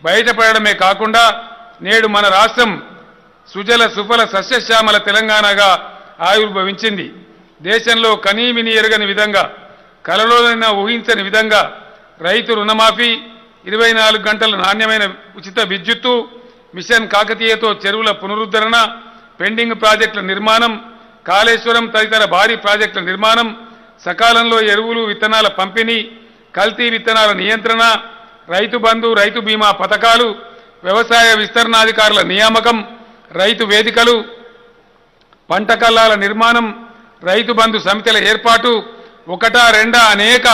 బయటపడడమే కాకుండా నేడు మన రాష్ట్రం సుజల సుఫల సస్యశ్యామల తెలంగాణగా ఆవిర్భవించింది. దేశంలో కనీవిని ఎరగని విధంగా, కలలోనైనా ఊహించని విధంగా రైతు రుణమాఫీ, 24 గంటల నాణ్యమైన ఉచిత విద్యుత్తు, మిషన్ కాకతీయతో చెరువుల పునరుద్ధరణ, పెండింగ్ ప్రాజెక్టుల నిర్మాణం, కాళేశ్వరం తదితర భారీ ప్రాజెక్టుల నిర్మాణం, సకాలంలో ఎరువులు విత్తనాల పంపిణీ, కల్తీ విత్తనాల నియంత్రణ, రైతు బంధు రైతు బీమా పథకాలు, వ్యవసాయ విస్తరణాధికారుల నియామకం, రైతు వేదికలు, పంట కల్లాల నిర్మాణం, రైతు బంధు సమితిల ఏర్పాటు, ఒకటా రెండా అనేక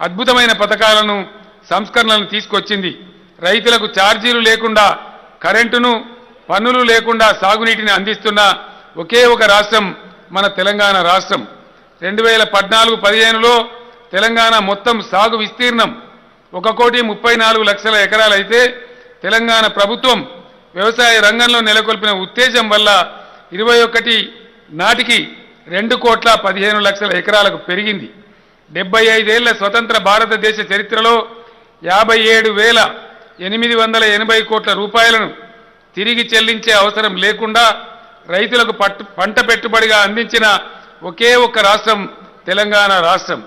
అద్భుతమైన పథకాలను సంస్కరణలను తీసుకొచ్చింది. రైతులకు ఛార్జీలు లేకుండా కరెంటును, పన్నులు లేకుండా సాగునీటిని అందిస్తున్న ఒకే ఒక రాష్ట్రం మన తెలంగాణ రాష్ట్రం. 2014-15లో తెలంగాణ మొత్తం సాగు విస్తీర్ణం 1,34,00,000 ఎకరాలైతే తెలంగాణ ప్రభుత్వం వ్యవసాయ రంగంలో నెలకొల్పిన ఉత్తేజం వల్ల 21 నాటికి 2,15,00,000 ఎకరాలకు పెరిగింది. 75 ఏళ్ల స్వతంత్ర భారతదేశ చరిత్రలో 57,880 కోట్ల రూపాయలను తిరిగి చెల్లించే అవసరం లేకుండా రైతులకు పంట పెట్టుబడిగా అందించిన ఒకే ఒక్క రాష్ట్రం తెలంగాణ రాష్ట్రం.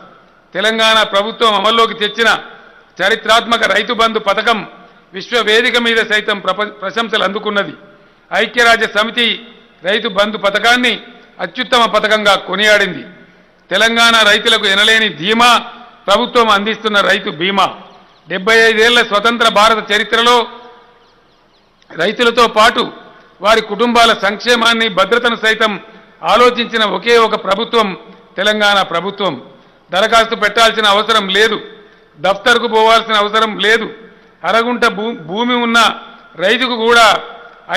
తెలంగాణ ప్రభుత్వం అమల్లోకి తెచ్చిన చరిత్రాత్మక రైతు బంధు పథకం విశ్వవేదిక మీద సైతం ప్రశంసలు అందుకున్నది. ఐక్యరాజ్య సమితి రైతు బంధు పథకాన్ని అత్యుత్తమ పథకంగా కొనియాడింది. తెలంగాణ రైతులకు ఎనలేని ధీమా ప్రభుత్వం అందిస్తున్న రైతు బీమా. 75 ఏళ్ల స్వతంత్ర భారత చరిత్రలో రైతులతో పాటు వారి కుటుంబాల సంక్షేమాన్ని, భద్రతను సైతం ఆలోచించిన ఒకే ఒక ప్రభుత్వం తెలంగాణ ప్రభుత్వం. దరఖాస్తు పెట్టాల్సిన అవసరం లేదు, దఫ్తర్కు పోవాల్సిన అవసరం లేదు. అరగుంట భూమి ఉన్న రైతుకు కూడా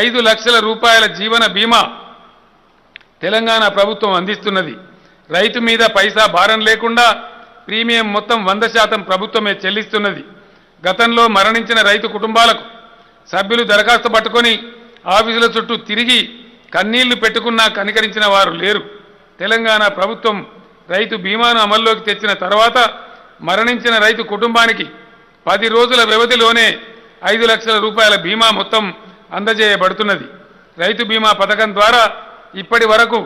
5 లక్షల రూపాయల జీవన బీమా తెలంగాణ ప్రభుత్వం అందిస్తున్నది. రైతు మీద పైసా భారం లేకుండా ప్రీమియం మొత్తం 100% ప్రభుత్వమే చెల్లిస్తున్నది. గతంలో మరణించిన రైతు కుటుంబాలకు సభ్యులు దరఖాస్తు పట్టుకొని ఆఫీసుల చుట్టూ తిరిగి కన్నీళ్లు పెట్టుకున్నా కనికరించిన వారు లేరు. తెలంగాణ ప్రభుత్వం రైతు బీమాను అమల్లోకి తెచ్చిన తర్వాత మరణించిన రైతు కుటుంబానికి 10 రోజుల వ్యవధిలోనే 5 లక్షల రూపాయల బీమా మొత్తం అందజేయబడుతున్నది. రైతు బీమా పథకం ద్వారా ఇప్పటి వరకు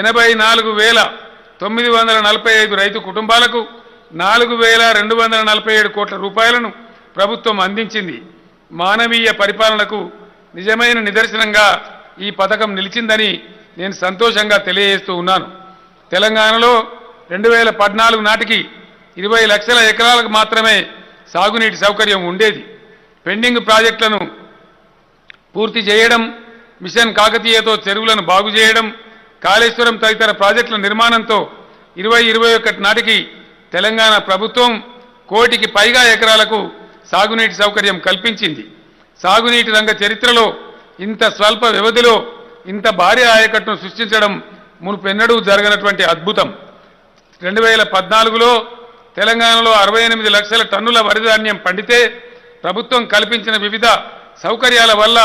84,945 రైతు కుటుంబాలకు 4,247 కోట్ల రూపాయలను ప్రభుత్వం అందించింది. మానవీయ పరిపాలనకు నిజమైన నిదర్శనంగా ఈ పథకం నిలిచిందని నేను సంతోషంగా తెలియజేస్తూ ఉన్నాను. తెలంగాణలో 2014 నాటికి 20 లక్షల ఎకరాలకు మాత్రమే సాగునీటి సౌకర్యం ఉండేది. పెండింగ్ ప్రాజెక్టులను పూర్తి చేయడం, మిషన్ కాకతీయతో చెరువులను బాగు చేయడం, కాళేశ్వరం తదితర ప్రాజెక్టుల నిర్మాణంతో 2021 నాటికి తెలంగాణ ప్రభుత్వం 1 కోటికి పైగా ఎకరాలకు సాగునీటి సౌకర్యం కల్పించింది. సాగునీటి రంగ చరిత్రలో ఇంత స్వల్ప వ్యవధిలో ఇంత భారీ ఆయకట్టును సృష్టించడం మునుపెన్నడూ జరగనటువంటి అద్భుతం. 2014లో తెలంగాణలో 68 లక్షల టన్నుల వరిధాన్యం పండితే ప్రభుత్వం కల్పించిన వివిధ సౌకర్యాల వల్ల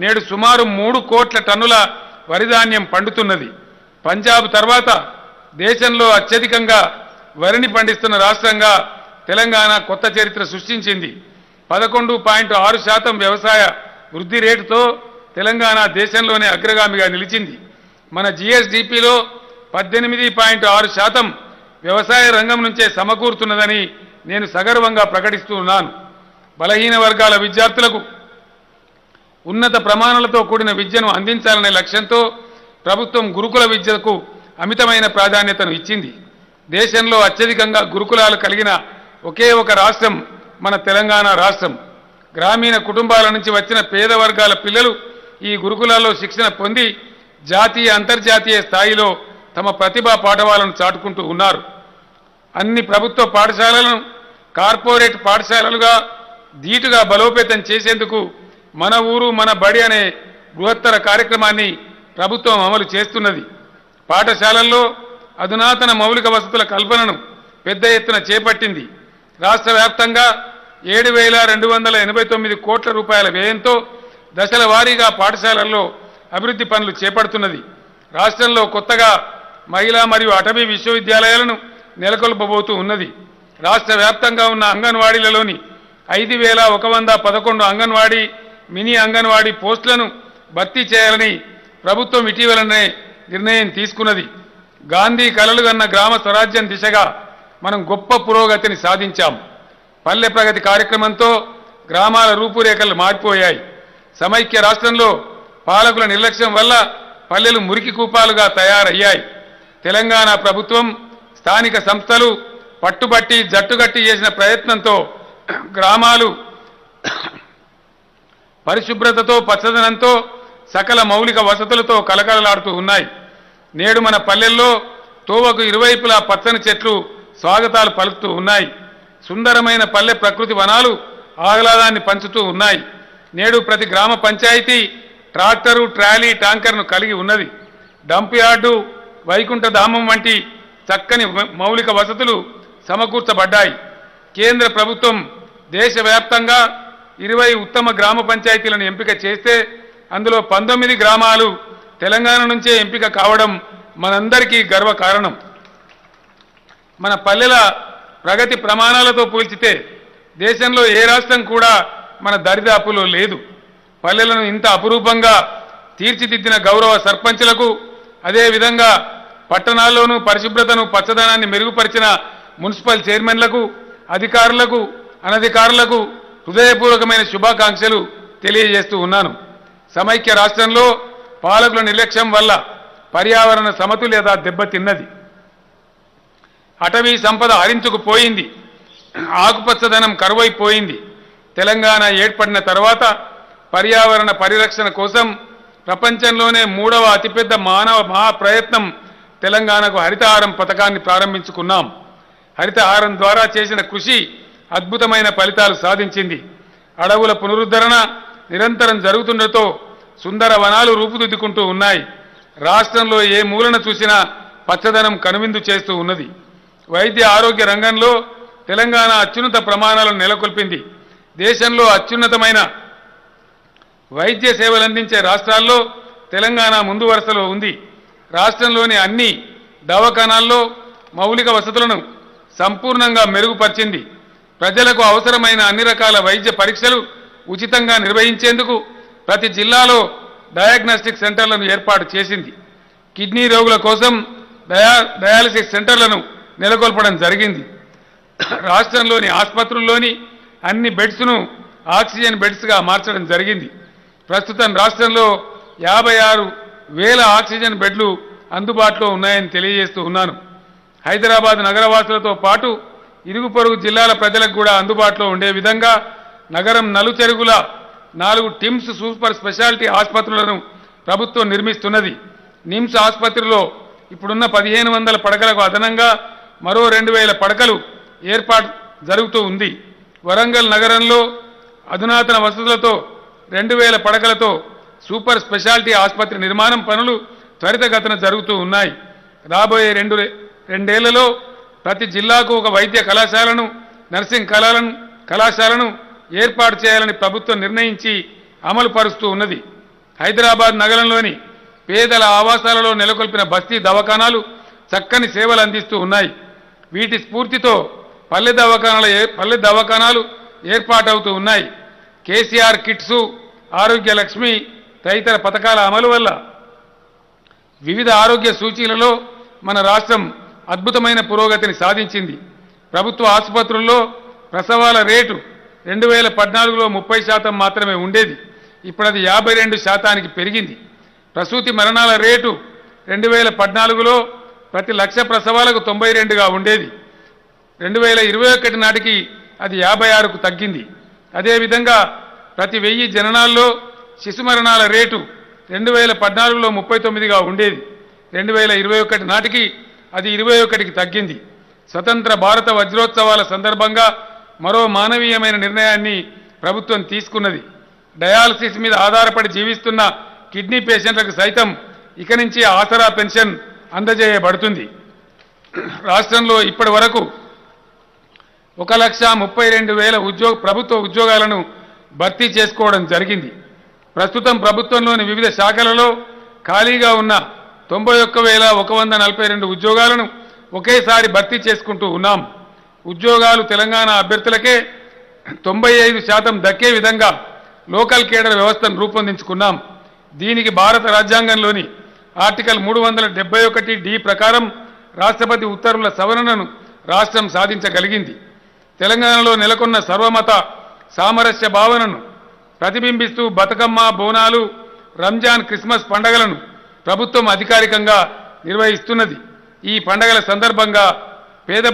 నేడు సుమారు 3 కోట్ల టన్నుల వరిధాన్యం పండుతున్నది. పంజాబ్ తర్వాత దేశంలో అత్యధికంగా వరిని పండిస్తున్న రాష్ట్రంగా తెలంగాణ కొత్త చరిత్ర సృష్టించింది. 11.6% వ్యవసాయ వృద్ధి రేటుతో తెలంగాణ దేశంలోనే అగ్రగామిగా నిలిచింది. మన జీఎస్డీపీలో 18.6% వ్యవసాయ రంగం నుంచే సమకూరుతున్నదని నేను సగర్వంగా ప్రకటిస్తున్నాను. బలహీన వర్గాల విద్యార్థులకు ఉన్నత ప్రమాణాలతో కూడిన విద్యను అందించాలనే లక్ష్యంతో ప్రభుత్వం గురుకుల విద్యకు అమితమైన ప్రాధాన్యతను ఇచ్చింది. దేశంలో అత్యధికంగా గురుకులాలు కలిగిన ఒకే ఒక రాష్ట్రం మన తెలంగాణ రాష్ట్రం. గ్రామీణ కుటుంబాల నుంచి వచ్చిన పేద వర్గాల పిల్లలు ఈ గురుకులాల్లో శిక్షణ పొంది జాతీయ అంతర్జాతీయ స్థాయిలో తమ ప్రతిభా పాఠవాలను చాటుకుంటూ ఉన్నారు. అన్ని ప్రభుత్వ పాఠశాలలను కార్పొరేట్ పాఠశాలలుగా ధీటుగా బలోపేతం చేసేందుకు మన ఊరు మన బడి అనే బృహత్తర కార్యక్రమాన్ని ప్రభుత్వం అమలు చేస్తున్నది. పాఠశాలల్లో అధునాతన మౌలిక వసతుల కల్పనను పెద్ద ఎత్తున చేపట్టింది. రాష్ట్ర వ్యాప్తంగా 7,289 కోట్ల రూపాయల వ్యయంతో దశల వారీగా పాఠశాలల్లో అభివృద్ధి పనులు చేపడుతున్నది. రాష్ట్రంలో కొత్తగా మహిళా మరియు అటవీ విశ్వవిద్యాలయాలను నెలకొల్పబోతూ ఉన్నది. రాష్ట్ర వ్యాప్తంగా ఉన్న అంగన్వాడీలలోని 5,111 అంగన్వాడీ మినీ అంగన్వాడీ పోస్టులను భర్తీ చేయాలని ప్రభుత్వం ఇటీవలనే నిర్ణయం తీసుకున్నది. గాంధీ కలలు కన్న గ్రామ స్వరాజ్యం దిశగా మనం గొప్ప పురోగతిని సాధించాం. పల్లె ప్రగతి కార్యక్రమంతో గ్రామాల రూపురేఖలు మారిపోయాయి. సమైక్య రాష్ట్రంలో పాలకుల నిర్లక్ష్యం వల్ల పల్లెలు మురికి కూపాలుగా తయారయ్యాయి. తెలంగాణ ప్రభుత్వం స్థానిక సంస్థలు పట్టుబట్టి జట్టుగట్టి చేసిన ప్రయత్నంతో గ్రామాలు పరిశుభ్రతతో పచ్చదనంతో సకల మౌలిక వసతులతో కలకలలాడుతూ ఉన్నాయి. నేడు మన పల్లెల్లో తోవకు ఇరువైపులా పచ్చని చెట్లు స్వాగతాలు పలుకుతూ ఉన్నాయి. సుందరమైన పల్లె ప్రకృతి వనాలు ఆహ్లాదాన్ని పంచుతూ ఉన్నాయి. నేడు ప్రతి గ్రామ పంచాయతీ ట్రాక్టరు ట్రాలీ ట్యాంకర్ను కలిగి ఉన్నది. డంప్ యార్డు వైకుంఠ ధామం వంటి చక్కని మౌలిక వసతులు సమకూర్చబడ్డాయి. కేంద్ర ప్రభుత్వం దేశవ్యాప్తంగా 20 ఉత్తమ గ్రామ పంచాయతీలను ఎంపిక చేస్తే అందులో 19 గ్రామాలు తెలంగాణ నుంచే ఎంపిక కావడం మనందరికీ గర్వకారణం. మన పల్లెల ప్రగతి ప్రమాణాలతో పోల్చితే దేశంలో ఏ రాష్ట్రం కూడా మన దరిదాపులో లేదు. పల్లెలను ఇంత అపురూపంగా తీర్చిదిద్దిన గౌరవ సర్పంచులకు, అదేవిధంగా పట్టణాల్లోనూ పరిశుభ్రతను పచ్చదనాన్ని మెరుగుపరిచిన మున్సిపల్ చైర్మన్లకు, అధికారులకు, అనధికారులకు హృదయపూర్వకమైన శుభాకాంక్షలు తెలియజేస్తూ ఉన్నాను. సమైక్య రాష్ట్రంలో పాలకుల నిర్లక్ష్యం వల్ల పర్యావరణ సమతుల్యత దెబ్బతిన్నది. అటవీ సంపద హరించుకుపోయింది. ఆకుపచ్చదనం కరువైపోయింది. తెలంగాణ ఏర్పడిన తర్వాత పర్యావరణ పరిరక్షణ కోసం ప్రపంచంలోనే 3వ అతిపెద్ద మానవ మహాప్రయత్నం తెలంగాణకు హరితహారం పథకాన్ని ప్రారంభించుకున్నాం. హరితహారం ద్వారా చేసిన కృషి అద్భుతమైన ఫలితాలు సాధించింది. అడవుల పునరుద్ధరణ నిరంతరం జరుగుతుండటంతో సుందర వనాలు రూపుదిద్దుకుంటూ ఉన్నాయి. రాష్ట్రంలో ఏ మూలన చూసినా పచ్చదనం కనువిందు చేస్తూ ఉన్నది. వైద్య ఆరోగ్య రంగంలో తెలంగాణ అత్యున్నత ప్రమాణాలను నెలకొల్పింది. దేశంలో అత్యున్నతమైన వైద్య సేవలు అందించే రాష్ట్రాల్లో తెలంగాణ ముందు వరుసలో ఉంది. రాష్ట్రంలోని అన్ని దవాఖానాల్లో మౌలిక వసతులను సంపూర్ణంగా మెరుగుపరిచింది. ప్రజలకు అవసరమైన అన్ని రకాల వైద్య పరీక్షలు ఉచితంగా నిర్వహించేందుకు ప్రతి జిల్లాలో డయాగ్నోస్టిక్ సెంటర్లను ఏర్పాటు చేసింది. కిడ్నీ రోగుల కోసం డయాలసిస్ సెంటర్లను నెలకొల్పడం జరిగింది. రాష్ట్రంలోని ఆసుపత్రుల్లోని అన్ని బెడ్స్ను ఆక్సిజన్ బెడ్స్గా మార్చడం జరిగింది. ప్రస్తుతం రాష్ట్రంలో 56,000 ఆక్సిజన్ బెడ్లు అందుబాటులో ఉన్నాయని తెలియజేస్తూ ఉన్నాను. హైదరాబాద్ నగరవాసులతో పాటు ఇరుగు పొరుగు జిల్లాల ప్రజలకు కూడా అందుబాటులో ఉండే విధంగా నగరం నలుచెరుగుల 4 టిమ్స్ సూపర్ స్పెషాలిటీ ఆసుపత్రులను ప్రభుత్వం నిర్మిస్తున్నది. నిమ్స్ ఆసుపత్రిలో ఇప్పుడున్న 1,500 పడకలకు అదనంగా మరో 2,000 పడకలు ఏర్పాటు జరుగుతూ ఉంది. వరంగల్ నగరంలో అధునాతన వసతులతో 2,000 పడకలతో సూపర్ స్పెషాలిటీ ఆసుపత్రి నిర్మాణం పనులు త్వరితగతిన జరుగుతూ ఉన్నాయి. రాబోయే రెండేళ్లలో ప్రతి జిల్లాకు ఒక వైద్య కళాశాలను, నర్సింగ్ కళాశాలను ఏర్పాటు చేయాలని ప్రభుత్వం నిర్ణయించి అమలు పరుస్తూ ఉన్నది. హైదరాబాద్ నగరంలోని పేదల ఆవాసాలలో నెలకొల్పిన బస్తీ దవాఖానాలు చక్కని సేవలు అందిస్తూ ఉన్నాయి. వీటి స్ఫూర్తితో పల్లె దవాఖానాలు ఏర్పాటవుతూ ఉన్నాయి. కేసీఆర్ కిట్స్, ఆరోగ్య లక్ష్మి తదితర పథకాల అమలు వల్ల వివిధ ఆరోగ్య సూచీలలో మన రాష్ట్రం అద్భుతమైన పురోగతిని సాధించింది. ప్రభుత్వ ఆసుపత్రుల్లో ప్రసవాల రేటు 2014లో 30% మాత్రమే ఉండేది. ఇప్పుడు అది 52% పెరిగింది. ప్రసూతి మరణాల రేటు 2014లో ప్రతి 1,00,000 ప్రసవాలకు 92గా ఉండేది. 2021 నాటికి అది 56కు తగ్గింది. అదేవిధంగా ప్రతి 1000 జననాల్లో శిశు మరణాల రేటు 2014లో 39గా ఉండేది. 2021 నాటికి అది 21కి తగ్గింది. స్వతంత్ర భారత వజ్రోత్సవాల సందర్భంగా మరో మానవీయమైన నిర్ణయాన్ని ప్రభుత్వం తీసుకున్నది. డయాలసిస్ మీద ఆధారపడి జీవిస్తున్న కిడ్నీ పేషెంట్లకు సైతం ఇక నుంచి ఆసరా పెన్షన్ అందజేయబడుతుంది. రాష్ట్రంలో ఇప్పటి వరకు 1,32,000 ప్రభుత్వ ఉద్యోగాలను భర్తీ చేసుకోవడం జరిగింది. ప్రస్తుతం ప్రభుత్వంలోని వివిధ శాఖలలో ఖాళీగా ఉన్న 91,142 ఉద్యోగాలను ఒకేసారి భర్తీ చేసుకుంటూ ఉన్నాం. ఉద్యోగాలు తెలంగాణ అభ్యర్థులకే 95% దక్కే విధంగా లోకల్ కేడర్ వ్యవస్థను రూపొందించుకున్నాం. దీనికి భారత రాజ్యాంగంలోని ఆర్టికల్ 371D ప్రకారం రాష్ట్రపతి ఉత్తర్వుల సవరణను రాష్ట్రం సాధించగలిగింది. తెలంగాణలో నెలకొన్న సర్వమత సామరస్య భావనను ప్రతిబింబిస్తూ బతుకమ్మ, బోనాలు, రంజాన్, క్రిస్మస్ పండుగలను ప్రభుత్వం అధికారికంగా నిర్వహిస్తున్నది. ఈ పండుగల సందర్భంగా పేద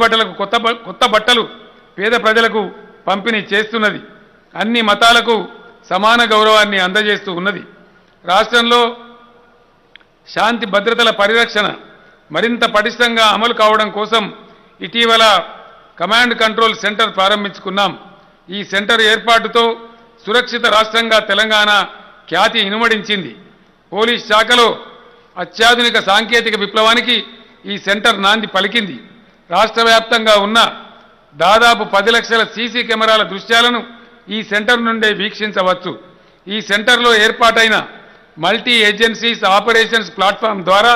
కొత్త బట్టలు పేద ప్రజలకు పంపిణీ చేస్తున్నది. అన్ని మతాలకు సమాన గౌరవాన్ని అందజేస్తూ ఉన్నది. రాష్ట్రంలో శాంతి భద్రతల పరిరక్షణ మరింత పటిష్టంగా అమలు కావడం కోసం ఇటీవల కమాండ్ కంట్రోల్ సెంటర్ ప్రారంభించుకున్నాం. ఈ సెంటర్ ఏర్పాటుతో సురక్షిత రాష్ట్రంగా తెలంగాణ ఖ్యాతి ఇనుమడించింది. పోలీస్ శాఖలో అత్యాధునిక సాంకేతిక విప్లవానికి ఈ సెంటర్ నాంది పలికింది. రాష్ట్ర వ్యాప్తంగా ఉన్న దాదాపు 10 లక్షల సీసీ కెమెరాల దృశ్యాలను ఈ సెంటర్ నుండే వీక్షించవచ్చు. ఈ సెంటర్లో ఏర్పాటైన మల్టీ ఏజెన్సీస్ ఆపరేషన్స్ ప్లాట్ఫామ్ ద్వారా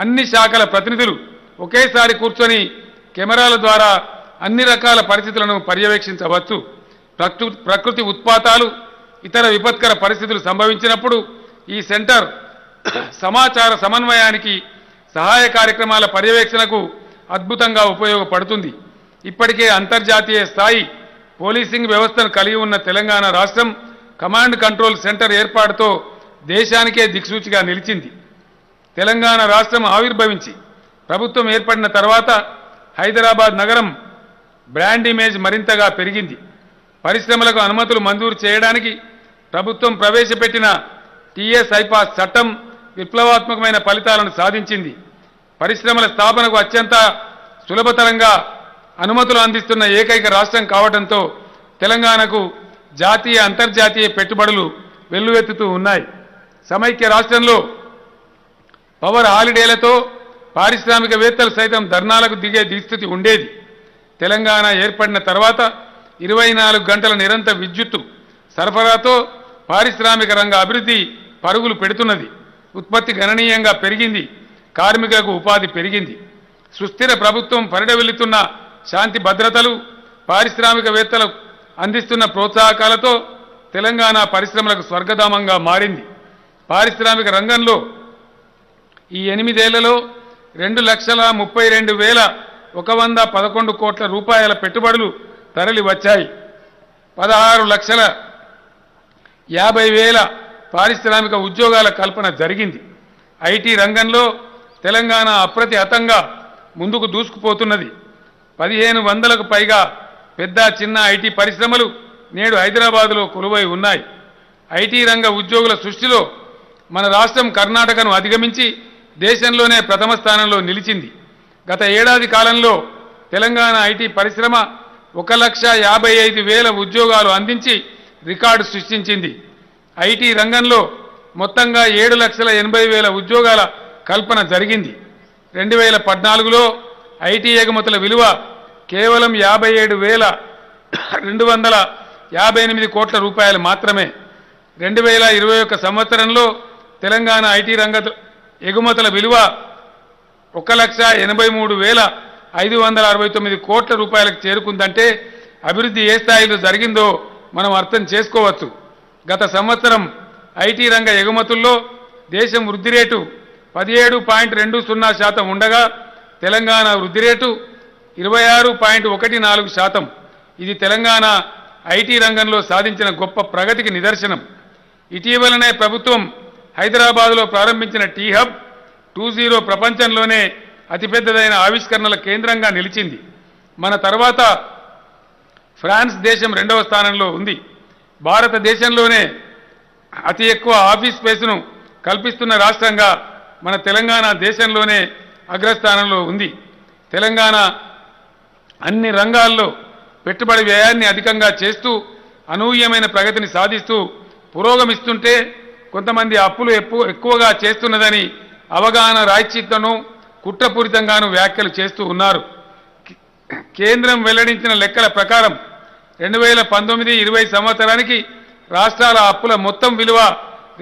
అన్ని శాఖల ప్రతినిధులు ఒకేసారి కూర్చొని కెమెరాల ద్వారా అన్ని రకాల పరిస్థితులను పర్యవేక్షించవచ్చు. ప్రకృతి ఉత్పాతాలు, ఇతర విపత్కర పరిస్థితులు సంభవించినప్పుడు ఈ సెంటర్ సమాచార సమన్వయానికి, సహాయ కార్యక్రమాల పర్యవేక్షణకు అద్భుతంగా ఉపయోగపడుతుంది. ఇప్పటికే అంతర్జాతీయ స్థాయి పోలీసింగ్ వ్యవస్థను కలిగి ఉన్న తెలంగాణ రాష్ట్రం కమాండ్ కంట్రోల్ సెంటర్ ఏర్పాటుతో దేశానికే దిక్సూచిగా నిలిచింది. తెలంగాణ రాష్ట్రం ఆవిర్భవించి ప్రభుత్వం ఏర్పడిన తర్వాత హైదరాబాద్ నగరం బ్రాండ్ ఇమేజ్ మరింతగా పెరిగింది. పరిశ్రమలకు అనుమతులు మంజూరు చేయడానికి ప్రభుత్వం ప్రవేశపెట్టిన టీఎస్ ఐపాస్ చట్టం విప్లవాత్మకమైన ఫలితాలను సాధించింది. పరిశ్రమల స్థాపనకు అత్యంత సులభతరంగా అనుమతులు అందిస్తున్న ఏకైక రాష్ట్రం కావడంతో తెలంగాణకు జాతీయ, అంతర్జాతీయ పెట్టుబడులు వెల్లువెత్తుతూ ఉన్నాయి. సమైక్య రాష్ట్రంలో పవర్ హాలిడేలతో పారిశ్రామికవేత్తలు సైతం ధర్నాలకు దిగే దుస్థితి ఉండేది. తెలంగాణ ఏర్పడిన తర్వాత 24 గంటల నిరంతర విద్యుత్తు సరఫరాతో పారిశ్రామిక రంగ అభివృద్ధి పరుగులు పెడుతున్నది. ఉత్పత్తి గణనీయంగా పెరిగింది. కార్మికులకు ఉపాధి పెరిగింది. సుస్థిర ప్రభుత్వం పరిడవిల్లుతున్న శాంతి భద్రతలు, పారిశ్రామికవేత్తలు అందిస్తున్న ప్రోత్సాహకాలతో తెలంగాణ పరిశ్రమలకు స్వర్గధామంగా మారింది. పారిశ్రామిక రంగంలో ఈ 8 ఏళ్లలో 2,32,111 కోట్ల రూపాయల పెట్టుబడులు తరలి వచ్చాయి. 16,50,000 పారిశ్రామిక ఉద్యోగాల కల్పన జరిగింది. ఐటీ రంగంలో తెలంగాణ అప్రతిహతంగా ముందుకు దూసుకుపోతున్నది. 1,500కు పైగా పెద్ద, చిన్న ఐటీ పరిశ్రమలు నేడు హైదరాబాదులో కొలువై ఉన్నాయి. ఐటీ రంగ ఉద్యోగుల సృష్టిలో మన రాష్ట్రం కర్ణాటకను అధిగమించి దేశంలోనే ప్రథమ స్థానంలో నిలిచింది. గత ఏడాది కాలంలో తెలంగాణ ఐటీ పరిశ్రమ 1,55,000 ఉద్యోగాలు అందించి రికార్డు సృష్టించింది. ఐటీ రంగంలో మొత్తంగా 7,80,000 ఉద్యోగాల కల్పన జరిగింది. 2014లో ఐటీ ఎగుమతుల విలువ కేవలం 57,258 కోట్ల రూపాయలు మాత్రమే. 2021 సంవత్సరంలో తెలంగాణ ఐటీ రంగ ఎగుమతుల విలువ 1,83,569 కోట్ల రూపాయలకు చేరుకుందంటే అభివృద్ధి ఏ స్థాయిలో జరిగిందో మనం అర్థం చేసుకోవచ్చు. గత సంవత్సరం ఐటీ రంగ ఎగుమతుల్లో దేశం వృద్ధి రేటు 17.20% ఉండగా తెలంగాణ వృద్ధి రేటు 26.14%. ఇది తెలంగాణ ఐటీ రంగంలో సాధించిన గొప్ప ప్రగతికి నిదర్శనం. ఇటీవలనే ప్రభుత్వం హైదరాబాద్లో ప్రారంభించిన టీ హబ్ 2.0 ప్రపంచంలోనే అతిపెద్దదైన ఆవిష్కరణల కేంద్రంగా నిలిచింది. మన తర్వాత ఫ్రాన్స్ దేశం 2వ స్థానంలో ఉంది. భారతదేశంలోనే అతి ఎక్కువ ఆఫీస్ స్పేస్ను కల్పిస్తున్న రాష్ట్రంగా మన తెలంగాణ దేశంలోనే అగ్రస్థానంలో ఉంది. తెలంగాణ అన్ని రంగాల్లో పెట్టుబడి వ్యయాన్ని అధికంగా చేస్తూ అనూహ్యమైన ప్రగతిని సాధిస్తూ పురోగమిస్తుంటే కొంతమంది అప్పులు ఎక్కువగా చేస్తున్నదని అవగాహన రాహిత్యంతోనూ కుట్రపూరితంగానూ వ్యాఖ్యలు చేస్తూ ఉన్నారు. కేంద్రం వెల్లడించిన లెక్కల ప్రకారం 2019-20 సంవత్సరానికి రాష్ట్రాల అప్పుల మొత్తం విలువ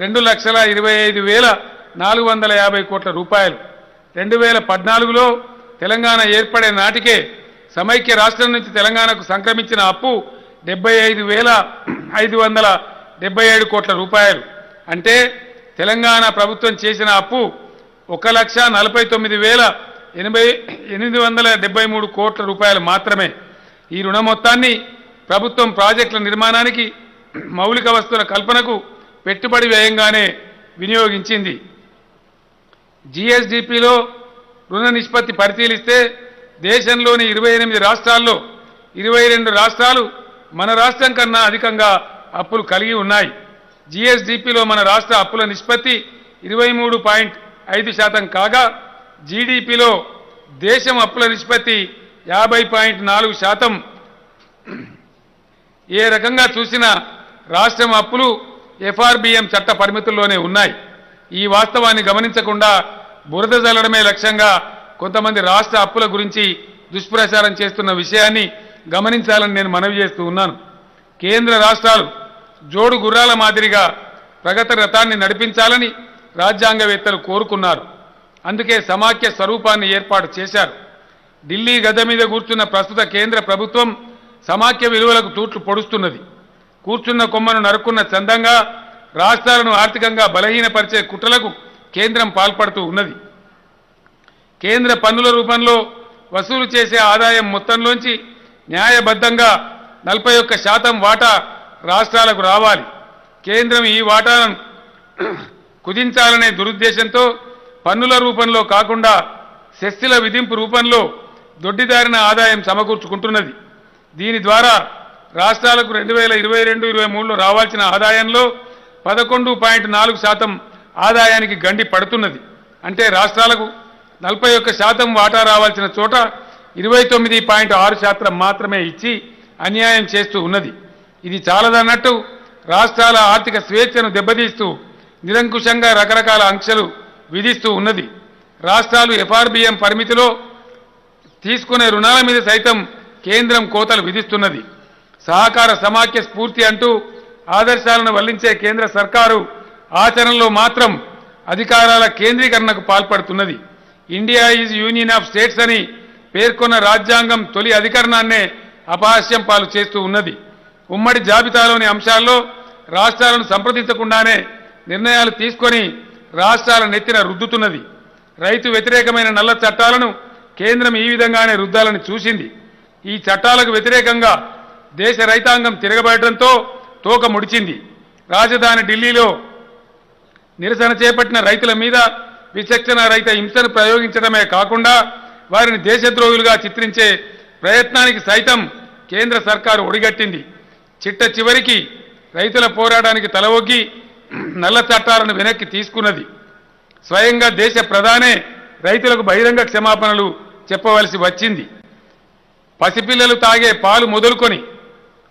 2,25,450 కోట్ల రూపాయలు. 2014లో తెలంగాణ ఏర్పడే నాటికే సమైక్య రాష్ట్రం నుంచి తెలంగాణకు సంక్రమించిన అప్పు 75,577 కోట్ల రూపాయలు. అంటే తెలంగాణ ప్రభుత్వం చేసిన అప్పు 1,49,873 కోట్ల రూపాయలు మాత్రమే. ఈ రుణ మొత్తాన్ని ప్రభుత్వం ప్రాజెక్టుల నిర్మాణానికి, మౌలిక వస్తువుల కల్పనకు పెట్టుబడి వ్యయంగానే వినియోగించింది. జీఎస్డీపీలో రుణ నిష్పత్తి పరిశీలిస్తే దేశంలోని 28 రాష్ట్రాల్లో 22 రాష్ట్రాలు మన రాష్ట్రం కన్నా అధికంగా అప్పులు కలిగి ఉన్నాయి. జీఎస్డీపీలో మన రాష్ట్ర అప్పుల నిష్పత్తి 23.5% కాగా జీడీపీలో దేశం అప్పుల నిష్పత్తి 50.4%. ఏ రకంగా చూసినా రాష్ట్రం అప్పులు ఎఫ్ఆర్బిఎం చట్ట పరిమితుల్లోనే ఉన్నాయి. ఈ వాస్తవాన్ని గమనించకుండా బురద జల్లడమే లక్ష్యంగా కొంతమంది రాష్ట్ర అప్పుల గురించి దుష్ప్రచారం చేస్తున్న విషయాన్ని గమనించాలని నేను మనవి చేస్తూ ఉన్నాను. కేంద్ర రాష్ట్రాలు జోడు గుర్రాల మాదిరిగా ప్రగతి రథాన్ని నడిపించాలని రాజ్యాంగవేత్తలు కోరుకున్నారు. అందుకే సమాఖ్య స్వరూపాన్ని ఏర్పాటు చేశారు. ఢిల్లీ గద్దె మీద కూర్చున్న ప్రస్తుత కేంద్ర ప్రభుత్వం సమాఖ్య విలువలకు తూట్లు పొడుస్తున్నది. కూర్చున్న కొమ్మను నరుక్కున్న చందంగా రాష్ట్రాలను ఆర్థికంగా బలహీనపరిచే కుట్రలకు కేంద్రం పాల్పడుతూ ఉన్నది. కేంద్ర పన్నుల రూపంలో వసూలు చేసే ఆదాయం మొత్తంలోంచి న్యాయబద్ధంగా 41% వాటా రాష్ట్రాలకు రావాలి. కేంద్రం ఈ వాటాను కుదించాలనే దురుద్దేశంతో పన్నుల రూపంలో కాకుండా సెస్సుల విధింపు రూపంలో దొడ్డిదారిన ఆదాయం సమకూర్చుకుంటున్నది. దీని ద్వారా రాష్ట్రాలకు 2022-23లో రావాల్సిన ఆదాయంలో 11.4% ఆదాయానికి గండి పడుతున్నది. అంటే రాష్ట్రాలకు 41% వాటా రావాల్సిన చోట 29.6% మాత్రమే ఇచ్చి అన్యాయం చేస్తూ ఉన్నది. ఇది చాలదన్నట్టు రాష్ట్రాల ఆర్థిక స్వేచ్ఛను దెబ్బతీస్తూ నిరంకుశంగా రకరకాల ఆంక్షలు విధిస్తూ ఉన్నది. రాష్ట్రాలు ఎఫ్ఆర్బిఎం పరిమితిలో తీసుకునే రుణాల మీద సైతం కేంద్రం కోతలు విధిస్తున్నది. సహకార సమాఖ్య స్ఫూర్తి అంటూ ఆదర్శాలను వల్లించే కేంద్ర సర్కారు ఆచరణలో మాత్రం అధికారాల కేంద్రీకరణకు పాల్పడుతున్నది. India is union of states అని పేర్కొన్న రాజ్యాంగం తొలి అధికరణాన్నే అపహాస్యం పాలు చేస్తూ ఉన్నది. ఉమ్మడి జాబితాలోని అంశాల్లో రాష్ట్రాలను సంప్రదించకుండానే నిర్ణయాలు తీసుకొని రాష్ట్రాల నెత్తిన రుద్దుతున్నది. రైతు వ్యతిరేకమైన నల్ల చట్టాలను కేంద్రం ఈ విధంగానే రుద్దాలని చూసింది. ఈ చట్టాలకు వ్యతిరేకంగా దేశ రైతాంగం తిరగబడటంతో తోక ముడిచింది. రాజధాని ఢిల్లీలో నిరసన చేపట్టిన రైతుల మీద విచక్షణ రహిత హింసను ప్రయోగించడమే కాకుండా వారిని దేశద్రోహులుగా చిత్రించే ప్రయత్నానికి సైతం కేంద్ర సర్కారు ఒడిగట్టింది. చిట్ట చివరికి రైతుల పోరాటానికి తలవొగ్గి నల్ల చట్టాలను వెనక్కి తీసుకున్నది. స్వయంగా దేశ ప్రధానే రైతులకు బహిరంగ క్షమాపణలు చెప్పవలసి వచ్చింది. పసిపిల్లలు తాగే పాలు మొదలుకొని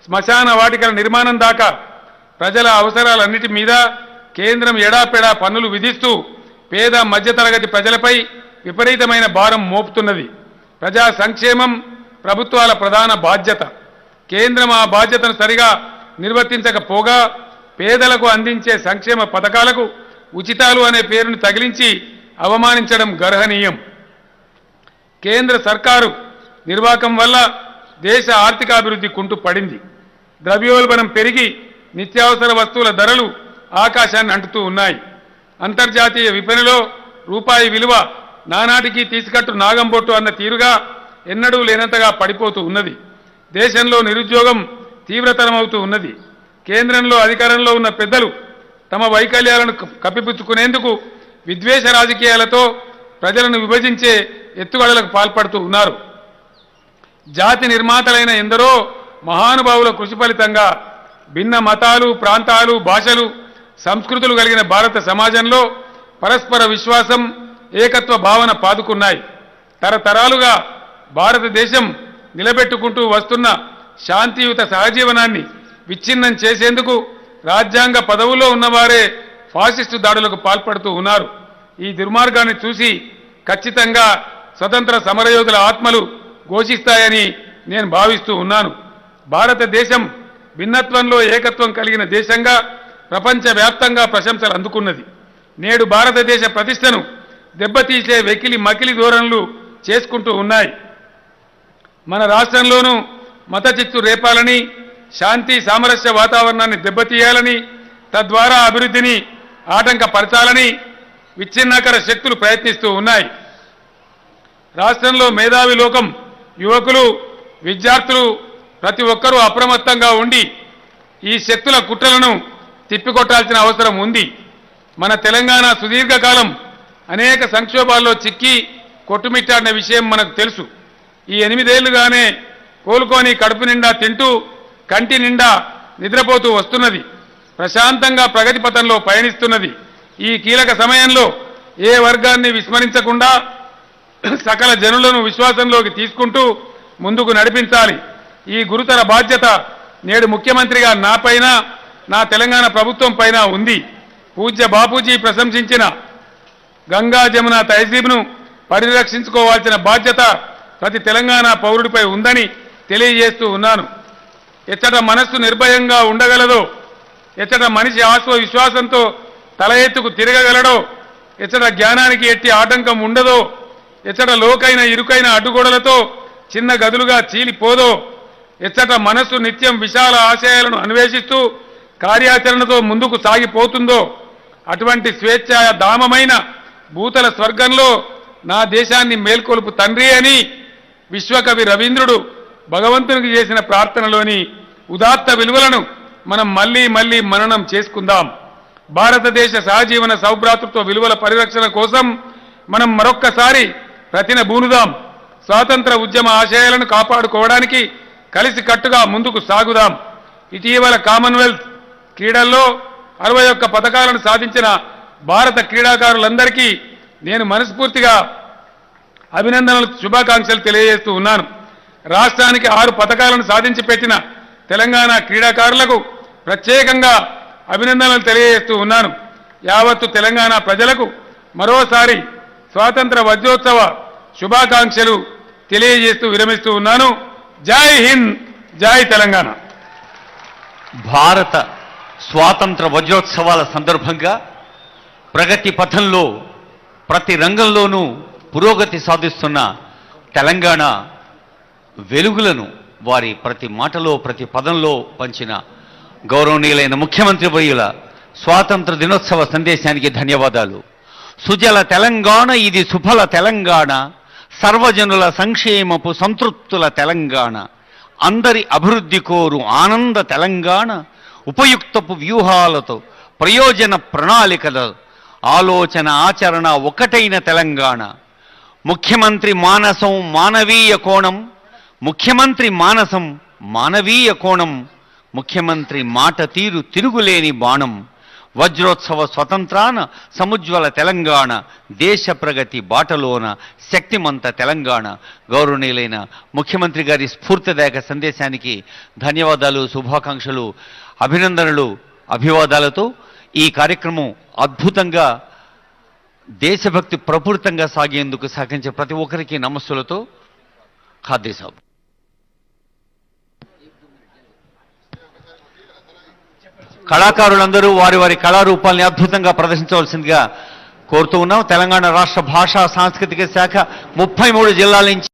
శ్మశాన వాటికల నిర్మాణం దాకా ప్రజల అవసరాలన్నిటి మీద కేంద్రం ఎడాపెడా పన్నులు విధిస్తూ పేద మధ్యతరగతి ప్రజలపై విపరీతమైన భారం మోపుతున్నది. ప్రజా సంక్షేమం ప్రభుత్వాల ప్రధాన బాధ్యత. కేంద్రం ఆ బాధ్యతను సరిగా నిర్వర్తించకపోగా పేదలకు అందించే సంక్షేమ పథకాలకు ఉచితాలు అనే పేరును తగిలించి అవమానించడం గర్హనీయం. కేంద్ర సర్కారు నిర్వాకం వల్ల దేశ ఆర్థికాభివృద్ధి కుంటుపడింది. ద్రవ్యోల్బణం పెరిగి నిత్యావసర వస్తువుల ధరలు ఆకాశాన్ని అంటుతూ ఉన్నాయి. అంతర్జాతీయ విపణిలో రూపాయి విలువ నానాటికి తీసుకట్టు నాగంబొట్టు అన్న తీరుగా ఎన్నడూ లేనంతగా పడిపోతూ ఉన్నది. దేశంలో నిరుద్యోగం తీవ్రతరమవుతూ ఉన్నది. కేంద్రంలో అధికారంలో ఉన్న పెద్దలు తమ వైకల్యాలను కప్పిపుచ్చుకునేందుకు విద్వేష రాజకీయాలతో ప్రజలను విభజించే ఎత్తుగడలకు పాల్పడుతూ ఉన్నారు. జాతి నిర్మాతలైన ఎందరో మహానుభావుల కృషి ఫలితంగా భిన్న మతాలు, ప్రాంతాలు, భాషలు, సంస్కృతులు కలిగిన భారత సమాజంలో పరస్పర విశ్వాసం, ఏకత్వ భావన పాదుకున్నాయి. తరతరాలుగా భారతదేశం నిలబెట్టుకుంటూ వస్తున్న శాంతియుత సహజీవనాన్ని విచ్ఛిన్నం చేసేందుకు రాజ్యాంగ పదవుల్లో ఉన్నవారే ఫాసిస్టు దాడులకు పాల్పడుతూ ఉన్నారు. ఈ దుర్మార్గాన్ని చూసి ఖచ్చితంగా స్వతంత్ర సమరయోధుల ఆత్మలు ఘోషిస్తాయని నేను భావిస్తూ ఉన్నాను. భారతదేశం భిన్నత్వంలో ఏకత్వం కలిగిన దేశంగా ప్రపంచవ్యాప్తంగా ప్రశంసలు అందుకున్నది. నేడు భారతదేశ ప్రతిష్టను దెబ్బతీసే వెకిలి మకిలి ధోరణులు చేసుకుంటూ ఉన్నాయి. మన రాష్ట్రంలోనూ మత చిత్తు రేపాలని, శాంతి సామరస్య వాతావరణాన్ని దెబ్బతీయాలని, తద్వారా అభివృద్ధిని ఆటంకపరచాలని విచ్ఛిన్నకర శక్తులు ప్రయత్నిస్తూ ఉన్నాయి. రాష్ట్రంలో మేధావి లోకం, యువకులు, విద్యార్థులు ప్రతి ఒక్కరూ అప్రమత్తంగా ఉండి ఈ శక్తుల కుట్రలను తిప్పికొట్టాల్సిన అవసరం ఉంది. మన తెలంగాణ సుదీర్ఘకాలం అనేక సంక్షోభాల్లో చిక్కి కొట్టుమిట్టాడిన విషయం మనకు తెలుసు. ఈ 8 ఏళ్లుగానే కోలుకొని కడుపు నిండా తింటూ కంటి నిండా నిద్రపోతూ వస్తున్నది. ప్రశాంతంగా ప్రగతి పథంలో పయనిస్తున్నది. ఈ కీలక సమయంలో ఏ వర్గాన్ని విస్మరించకుండా సకల జనులను విశ్వాసంలోకి తీసుకుంటూ ముందుకు నడిపించాలి. ఈ గురుతర బాధ్యత నేడు ముఖ్యమంత్రిగా నాపైన, నా తెలంగాణ ప్రభుత్వం పైన ఉంది. పూజ్య బాపూజీ ప్రశంసించిన గంగా జమున తహజీబ్ను పరిరక్షించుకోవాల్సిన బాధ్యత ప్రతి తెలంగాణ పౌరుడిపై ఉందని తెలియజేస్తూ ఉన్నాను. ఎచ్చట మనస్సు నిర్భయంగా ఉండగలదో, ఎచ్చట మనిషి ఆత్మవిశ్వాసంతో తల ఎత్తుకు తిరగగలడో, ఎచ్చట జ్ఞానానికి ఎట్టి ఆటంకం ఉండదో, ఎచ్చట లోకైన ఇరుకైన అడ్డుగోడలతో చిన్న గదులుగా చీలిపోదో, ఎచ్చట మనస్సు నిత్యం విశాల ఆశయాలను అన్వేషిస్తూ కార్యాచరణతో ముందుకు సాగిపోతుందో, అటువంటి స్వేచ్ఛాధామమైన భూతల స్వర్గంలో నా దేశాన్ని మేల్కొలుపు తండ్రి అని విశ్వకవి రవీంద్రుడు భగవంతునికి చేసిన ప్రార్థనలోని ఉదాత్త విలువలను మనం మళ్లీ మళ్లీ మననం చేసుకుందాం. భారతదేశ సహజీవన సౌభ్రాతృత్వ విలువల పరిరక్షణ కోసం మనం మరొక్కసారి ప్రతిన బూనుదాం. స్వాతంత్ర ఉద్యమ ఆశయాలను కాపాడుకోవడానికి కలిసి కట్టుగా ముందుకు సాగుదాం. ఇటీవల కామన్వెల్త్ క్రీడల్లో 61 పథకాలను సాధించిన భారత క్రీడాకారులందరికీ నేను మనస్ఫూర్తిగా అభినందనలు, శుభాకాంక్షలు తెలియజేస్తూ ఉన్నాను. రాష్ట్రానికి 6 పథకాలను సాధించి పెట్టిన తెలంగాణ క్రీడాకారులకు ప్రత్యేకంగా అభినందనలు తెలియజేస్తూ ఉన్నాను. యావత్తు తెలంగాణ ప్రజలకు మరోసారి స్వాతంత్ర వజ్రోత్సవ శుభాకాంక్షలు తెలియజేస్తూ విరమిస్తూ ఉన్నాను. జై హింద్, జై తెలంగాణ. భారత స్వాతంత్ర వజ్రోత్సవాల సందర్భంగా ప్రగతి పథంలో ప్రతి రంగంలోనూ పురోగతి సాధిస్తున్న తెలంగాణ వెలుగులను వారి ప్రతి మాటలో ప్రతి పదంలో పంచిన గౌరవనీయులైన ముఖ్యమంత్రి వర్యుల స్వాతంత్ర దినోత్సవ సందేశానికి ధన్యవాదాలు. సుజల తెలంగాణ ఇది సుఫల తెలంగాణ, సర్వజనుల సంక్షేమపు సంతృప్తుల తెలంగాణ, అందరి అభివృద్ధి కోరు ఆనంద తెలంగాణ, ఉపయుక్తపు వ్యూహాలతో ప్రయోజన ప్రణాళికల ఆలోచన ఆచరణ ఒకటైన తెలంగాణ. ముఖ్యమంత్రి మానసం మానవీయ కోణం, ముఖ్యమంత్రి మానసం మానవీయ కోణం, ముఖ్యమంత్రి మాట తీరు తిరుగులేని బాణం. వజ్రోత్సవ స్వతంత్రాన సముజ్వల తెలంగాణ, దేశ ప్రగతి బాటలోన శక్తిమంత తెలంగాణ. గౌరవనీయులైన ముఖ్యమంత్రి గారి స్ఫూర్తిదాయక సందేశానికి ధన్యవాదాలు, శుభాకాంక్షలు, అభినందనలు, అభివాదాలతో ఈ కార్యక్రమం అద్భుతంగా దేశభక్తి ప్రపూరితంగా సాగేందుకు సహకరించే ప్రతి ఒక్కరికి నమస్సులతో ఖాద్రీ సాబ్. కళాకారులందరూ వారి వారి కళారూపాల్ని అద్భుతంగా ప్రదర్శించవలసిందిగా కోరుతూ ఉన్నాం. తెలంగాణ రాష్ట్ర భాషా సాంస్కృతిక శాఖ 33 జిల్లాల నుంచి